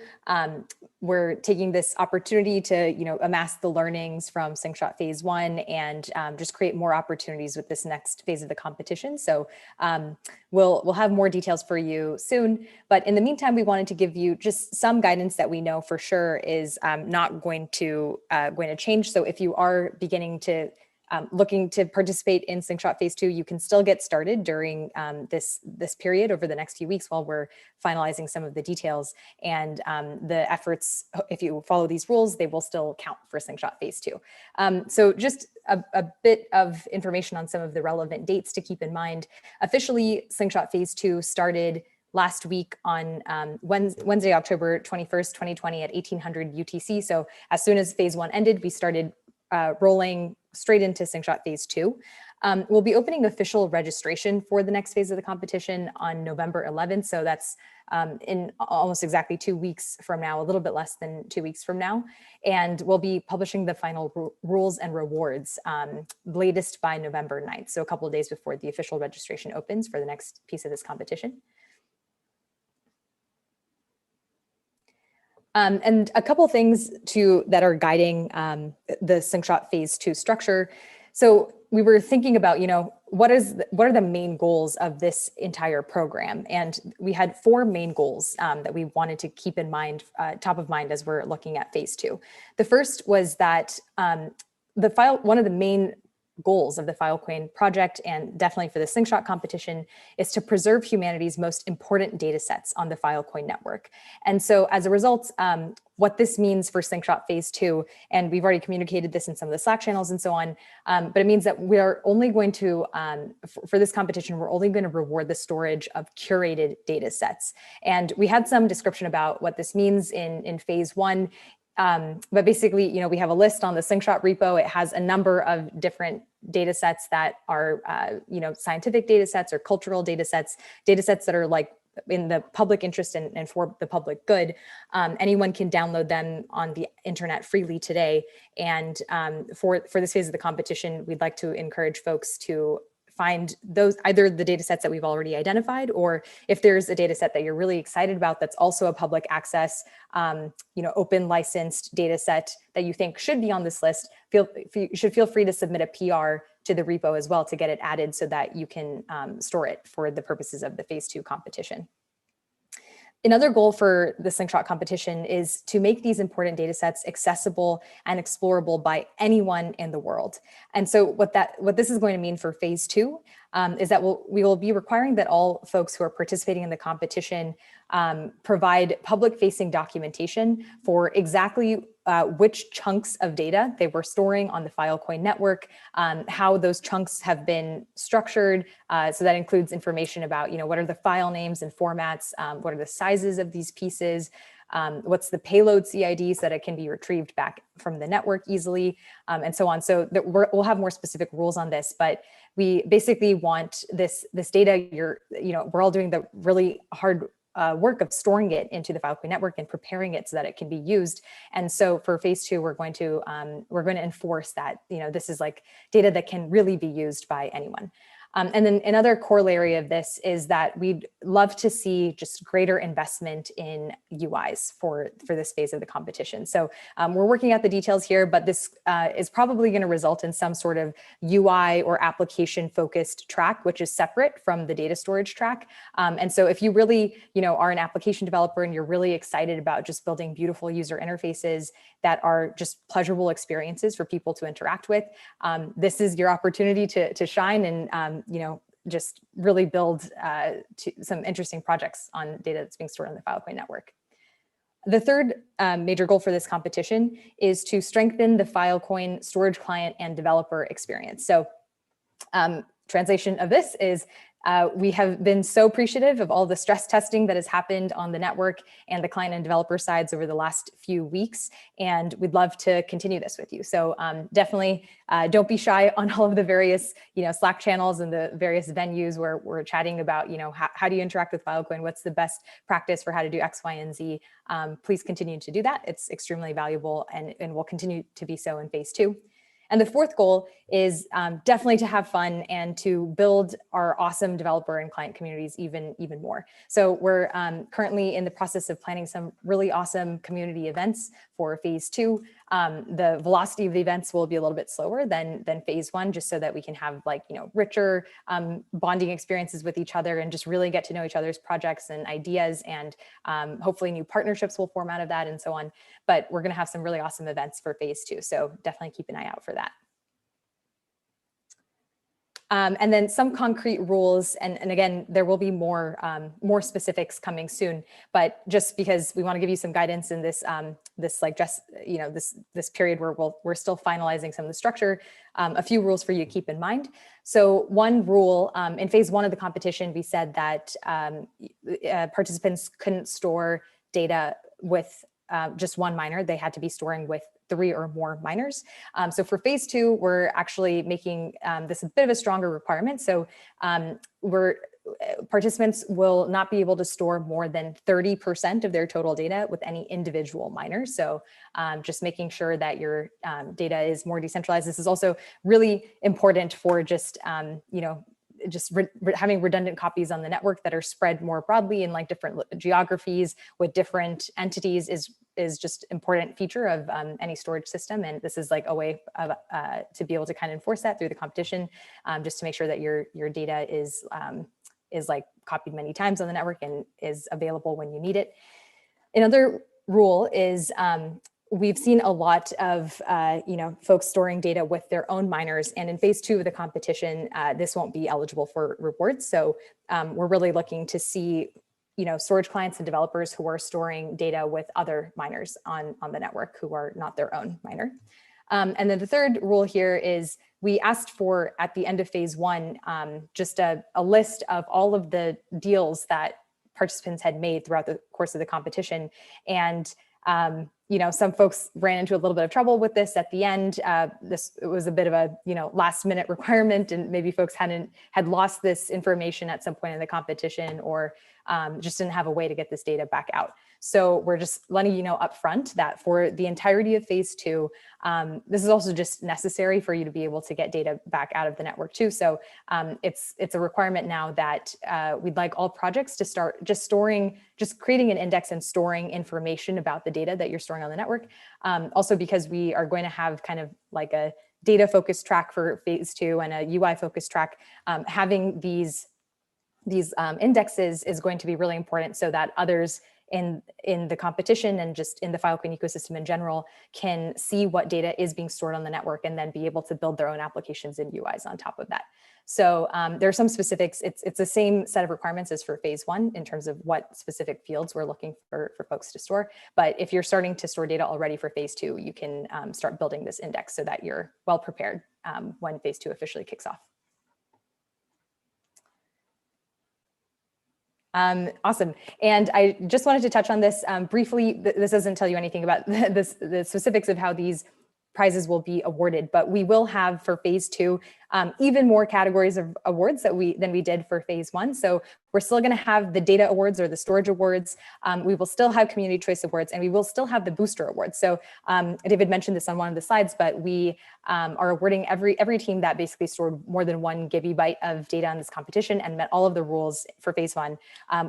We're taking this opportunity to amass the learnings from Slingshot Phase 1 and just create more opportunities with this next phase of the competition. So we'll have more details for you soon. But in the meantime, we wanted to give you just some guidance that we know for sure is not going to change. So if you are beginning to looking to participate in Slingshot Phase 2, you can still get started during this period over the next few weeks while we're finalizing some of the details. And the efforts, if you follow these rules, they will still count for Slingshot Phase 2. So just a bit of information on some of the relevant dates to keep in mind. Officially, Slingshot Phase 2 started last week on Wednesday, October 21st, 2020 at 1800 UTC. So as soon as Phase 1 ended, we started rolling straight into Slingshot Phase 2. We'll be opening official registration for the next phase of the competition on November 11th. So that's in almost exactly 2 weeks from now, a little bit less than 2 weeks from now. And we'll be publishing the final rules and rewards latest by November 9th. So a couple of days before the official registration opens for the next piece of this competition. And a couple things that are guiding the Slingshot Phase 2 structure. So we were thinking about, what are the main goals of this entire program? And we had 4 main goals that we wanted to keep in mind, top of mind as we're looking at Phase 2. The first was that one of the main goals of the Filecoin project, and definitely for the Slingshot competition, is to preserve humanity's most important data sets on the Filecoin network. And so as a result, what this means for Slingshot Phase 2, and we've already communicated this in some of the Slack channels and so on, but it means that we are only going to, for this competition, we're only going to reward the storage of curated data sets. And we had some description about what this means in Phase 1. But basically, we have a list on the Slingshot repo. It has a number of different data sets that are, scientific data sets or cultural data sets that are like in the public interest and for the public good. Anyone can download them on the internet freely today. And for this phase of the competition, we'd like to encourage folks to find those, either the data sets that we've already identified, or if there's a data set that you're really excited about that's also a public access, open licensed data set that you think should be on this list, you should feel free to submit a PR to the repo as well to get it added so that you can store it for the purposes of the Phase 2 competition. Another goal for the Slingshot competition is to make these important data sets accessible and explorable by anyone in the world. And so what this is going to mean for Phase 2 is that we will be requiring that all folks who are participating in the competition provide public-facing documentation for exactly which chunks of data they were storing on the Filecoin network, how those chunks have been structured. So that includes information about, what are the file names and formats, what are the sizes of these pieces, what's the payload CID so that it can be retrieved back from the network easily, and so on. So we'll have more specific rules on this, but we basically want this data. We're all doing the really hard work of storing it into the Filecoin network and preparing it so that it can be used. And so for Phase 2, we're going to enforce that, this is like data that can really be used by anyone. And then another corollary of this is that we'd love to see just greater investment in UIs for this phase of the competition. So we're working out the details here, but this is probably going to result in some sort of UI or application focused track, which is separate from the data storage track. And so if you really, are an application developer and you're really excited about just building beautiful user interfaces that are just pleasurable experiences for people to interact with, this is your opportunity to shine and just really build some interesting projects on data that's being stored on the Filecoin network. The third major goal for this competition is to strengthen the Filecoin storage client and developer experience. So translation of this is we have been so appreciative of all the stress testing that has happened on the network and the client and developer sides over the last few weeks, and we'd love to continue this with you. So definitely don't be shy on all of the various Slack channels and the various venues where we're chatting about how do you interact with Filecoin, what's the best practice for how to do X, Y, and Z. Please continue to do that. It's extremely valuable and will continue to be so in Phase 2. And the fourth goal is definitely to have fun and to build our awesome developer and client communities even more. So we're currently in the process of planning some really awesome community events for Phase 2. The velocity of the events will be a little bit slower than Phase 1, just so that we can have richer bonding experiences with each other and just really get to know each other's projects and ideas, and hopefully new partnerships will form out of that and so on. But we're going to have some really awesome events for Phase 2, so definitely keep an eye out for that. And then some concrete rules, and again, there will be more specifics coming soon. But just because we want to give you some guidance in this this period where we're still finalizing some of the structure, a few rules for you to keep in mind. So one rule in Phase 1 of the competition, we said that participants couldn't store data with just one miner. They had to be storing with 3 or more miners. So for Phase 2, we're actually making this a bit of a stronger requirement. So participants will not be able to store more than 30% of their total data with any individual miner. So just making sure that your data is more decentralized. This is also really important for just having redundant copies on the network that are spread more broadly in different geographies with different entities is is just important feature of any storage system. And this is like a way of, to be able to kind of enforce that through the competition, just to make sure that your data is like copied many times on the network and is available when you need it. Another rule is we've seen a lot of folks storing data with their own miners, and in phase 2 of the competition, this won't be eligible for rewards. So we're really looking to see storage clients and developers who are storing data with other miners on the network who are not their own miner. And then the third rule here is we asked for, at the end of phase 1, just a list of all of the deals that participants had made throughout the course of the competition. And some folks ran into a little bit of trouble with this at the end. It was a bit of a last minute requirement, and maybe folks had lost this information at some point in the competition, or just didn't have a way to get this data back out. So we're just letting you know upfront that for the entirety of phase 2, this is also just necessary for you to be able to get data back out of the network too. So it's a requirement now that we'd like all projects to start just creating an index and storing information about the data that you're storing on the network. Also because we are going to have kind of like a data focused track for phase 2 and a UI focused track. Having these indexes is going to be really important so that others in the competition and just in the Filecoin ecosystem in general can see what data is being stored on the network and then be able to build their own applications and UIs on top of that. So there are some specifics. It's the same set of requirements as for phase 1 in terms of what specific fields we're looking for folks to store. But if you're starting to store data already for phase 2, you can start building this index so that you're well prepared when phase 2 officially kicks off. Awesome. And I just wanted to touch on this briefly. This doesn't tell you anything about the specifics of how these prizes will be awarded, but we will have for phase 2 even more categories of awards than we did for phase 1. So we're still going to have the data awards or the storage awards. We will still have community choice awards, and we will still have the booster awards. So David mentioned this on one of the slides, but we are awarding every team that basically stored more than 1 gigabyte of data in this competition and met all of the rules for phase 1.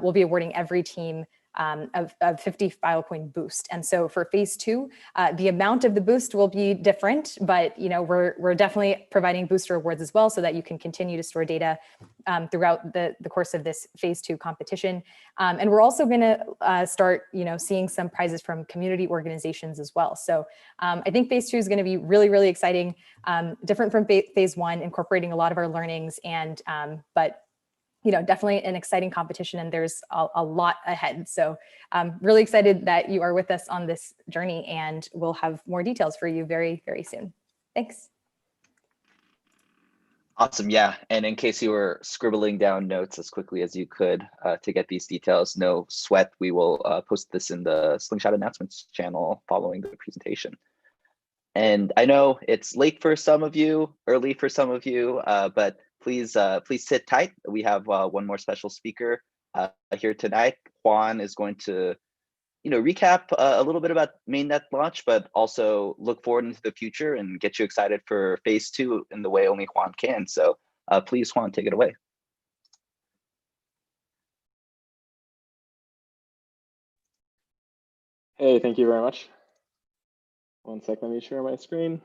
We'll be awarding every team of 50 Filecoin boost. And so for phase 2, the amount of the boost will be different, but we're definitely providing booster awards as well so that you can continue to store data throughout the course of this phase 2 competition. And we're also going to start seeing some prizes from community organizations as well. So I think phase 2 is going to be really, really exciting, different from phase 1, incorporating a lot of our learnings, and but definitely an exciting competition, and there's a lot ahead. So I'm really excited that you are with us on this journey, and we'll have more details for you very, very soon. Thanks. Awesome. Yeah. And in case you were scribbling down notes as quickly as you could to get these details, no sweat. We will post this in the Slingshot announcements channel following the presentation. And I know it's late for some of you, early for some of you, but please sit tight. We have one more special speaker here tonight. Juan is going to recap a little bit about mainnet launch, but also look forward into the future and get you excited for phase 2 in the way only Juan can. So please, Juan, take it away. Hey, thank you very much. One sec, let me share my screen.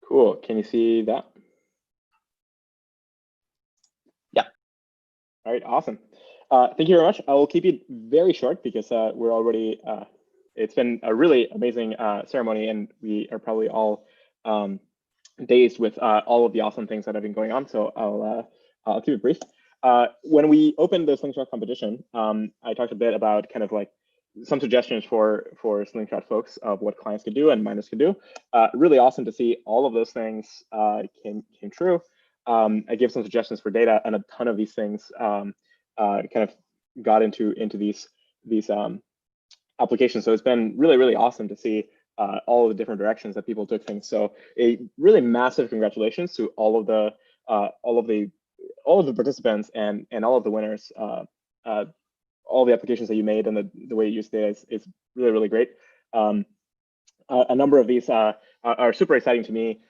Cool. Can you see that? Yeah. All right. Awesome. Thank you very much. I will keep it very short because we're already. It's been a really amazing ceremony, and we are probably all dazed with all of the awesome things that have been going on. So I'll keep it brief. When we opened the Slingshot competition, I talked a bit about kind of like some suggestions for Slingshot folks of what clients could do and miners could do. Really awesome to see all of those things came true. I gave some suggestions for data, and a ton of these things kind of got into these applications. So it's been really, really awesome to see all of the different directions that people took things. So a really massive congratulations to all of the participants and all of the winners. All the applications that you made and the way you use data is really, really great. a number of these are super exciting to me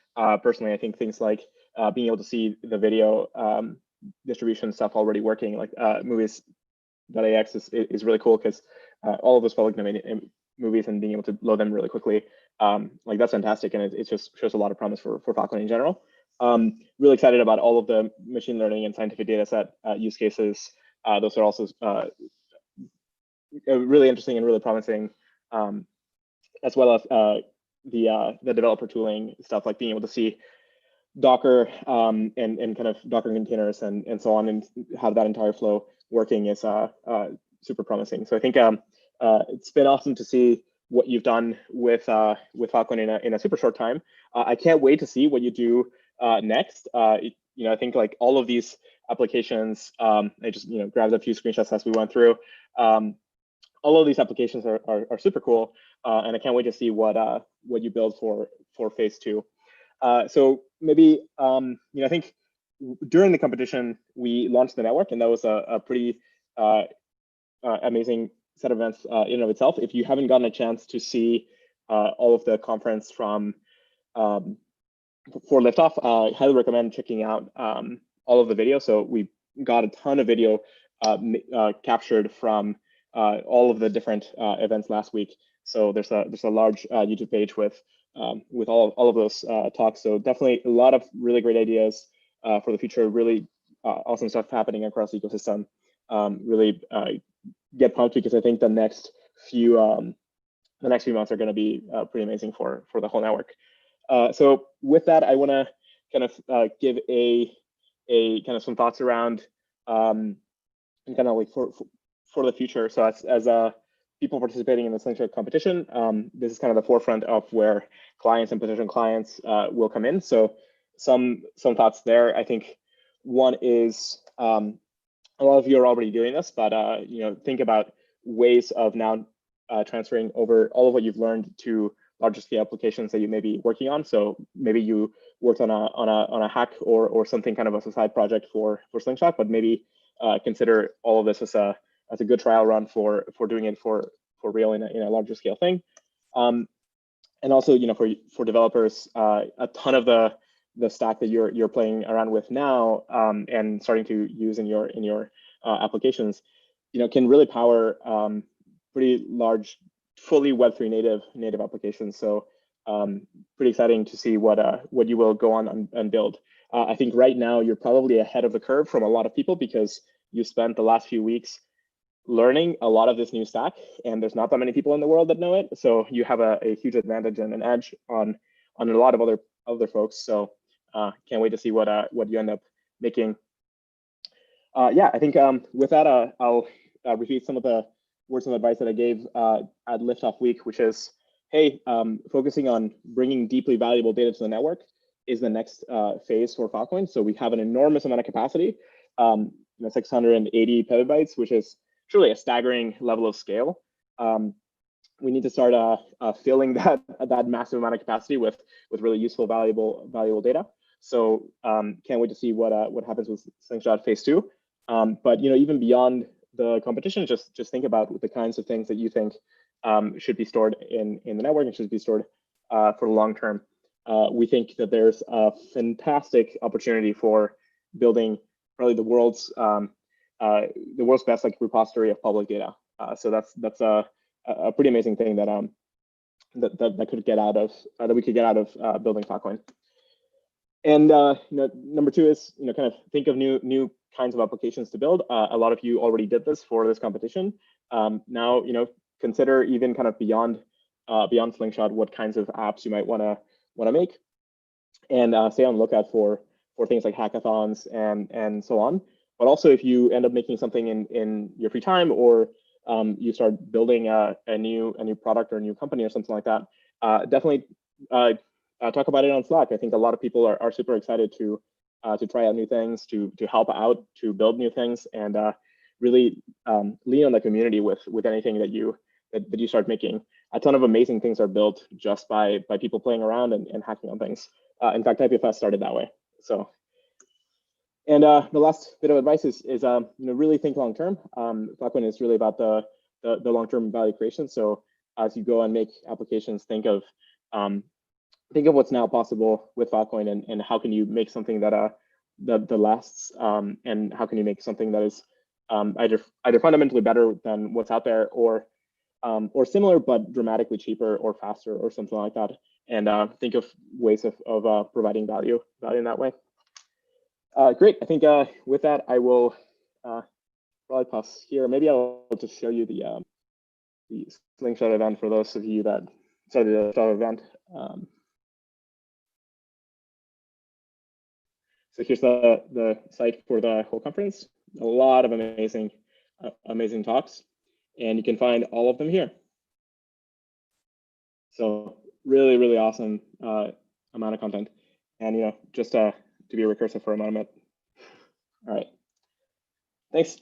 personally. I think things like being able to see the video distribution stuff already working, like movies.ax is really cool, because all of those public domain movies and being able to load them really quickly, like that's fantastic, and it just shows a lot of promise for Filecoin in general. Really excited about all of the machine learning and scientific data set use cases. Those are also really interesting and really promising, as well as the developer tooling stuff, like being able to see Docker and kind of Docker containers and so on, and have that entire flow working is super promising. So I think it's been awesome to see what you've done with Filecoin in a super short time. I can't wait to see what you do next. I think like all of these applications, I just grabbed a few screenshots as we went through. All of these applications are super cool, and I can't wait to see what you build for phase 2. So maybe I think during the competition we launched the network, and that was a pretty amazing set of events in and of itself. If you haven't gotten a chance to see all of the conference from for Liftoff, I highly recommend checking out all of the video. So we got a ton of video captured from all of the different events last week. So there's a large YouTube page with all of those talks. So definitely a lot of really great ideas for the future. Really awesome stuff happening across the ecosystem. Really get pumped, because I think the next few months are going to be pretty amazing for the whole network. So with that, I want to kind of give a kind of some thoughts around kind of like for the future. So as people participating in the Slingshot competition, this is kind of the forefront of where clients and potential clients will come in. So some thoughts there. I think one is a lot of you are already doing this, but think about ways of now transferring over all of what you've learned to larger scale applications that you may be working on. So maybe you worked on a hack or something kind of as a side project for Slingshot, but maybe consider all of this as a good trial run for doing it for real in a larger scale thing. And also, for developers, a ton of the stack that you're playing around with now and starting to use in your applications, can really power pretty large, fully Web3 native applications. So pretty exciting to see what you will go on and build. I think right now you're probably ahead of the curve from a lot of people, because you spent the last few weeks learning a lot of this new stack, and there's not that many people in the world that know it. So you have a huge advantage and an edge on a lot of other folks. So can't wait to see what you end up making. Yeah, I think with that, I'll repeat some of the words of advice that I gave at Liftoff Week, which is, hey, focusing on bringing deeply valuable data to the network is the next phase for Filecoin. So we have an enormous amount of capacity, 680 petabytes, which is truly a staggering level of scale. We need to start filling that massive amount of capacity with really useful, valuable data. So can't wait to see what happens with Slingshot Phase 2. But even beyond the competition, just think about the kinds of things that you think should be stored in the network and should be stored for the long term. We think that there's a fantastic opportunity for building probably the world's best repository of public data. So that's a pretty amazing thing that that could get out of that we could get out of building Filecoin. And number two is kind of think of new kinds of applications to build. A lot of you already did this for this competition. Now consider even kind of beyond Slingshot what kinds of apps you might want to make, and stay on the lookout for things like hackathons and so on. But also, if you end up making something in your free time, or you start building a new product or a new company or something like that, definitely talk about it on Slack. I think a lot of people are super excited to try out new things, to help out, to build new things, and really lean on the community with anything that you start making. A ton of amazing things are built just by people playing around and hacking on things. In fact, IPFS started that way. So. And the last bit of advice is really think long term. Filecoin is really about the long term value creation. So as you go and make applications, think of think of what's now possible with Filecoin, and how can you make something that that lasts, and how can you make something that is either fundamentally better than what's out there, or similar but dramatically cheaper or faster or something like that, and think of ways of providing value in that way. Great. I think with that, I will probably pause here. Maybe I'll just show you the Slingshot event for those of you that saw the event. So here's the site for the whole conference. A lot of amazing talks, and you can find all of them here. So really, really awesome amount of content. And just to be recursive for a moment. All right. Thanks.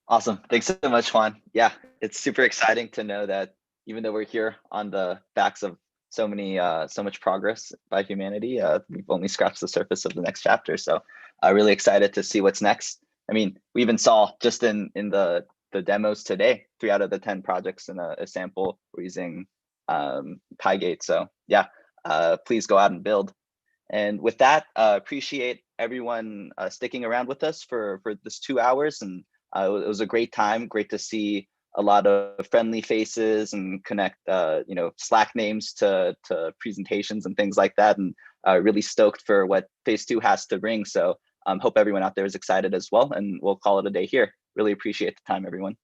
Awesome. Thanks so much, Juan. Yeah, it's super exciting to know that even though we're here on the backs of so much progress by humanity, we've only scratched the surface of the next chapter. So really excited to see what's next. I mean, we even saw just in the demos today, 3 out of the 10 projects in a sample were using Pygate. So yeah, please go out and build. And with that, appreciate everyone sticking around with us for this 2 hours. And it was a great time. Great to see a lot of friendly faces and connect, Slack names to presentations and things like that. And really stoked for what phase 2 has to bring. So hope everyone out there is excited as well. And we'll call it a day here. Really appreciate the time, everyone.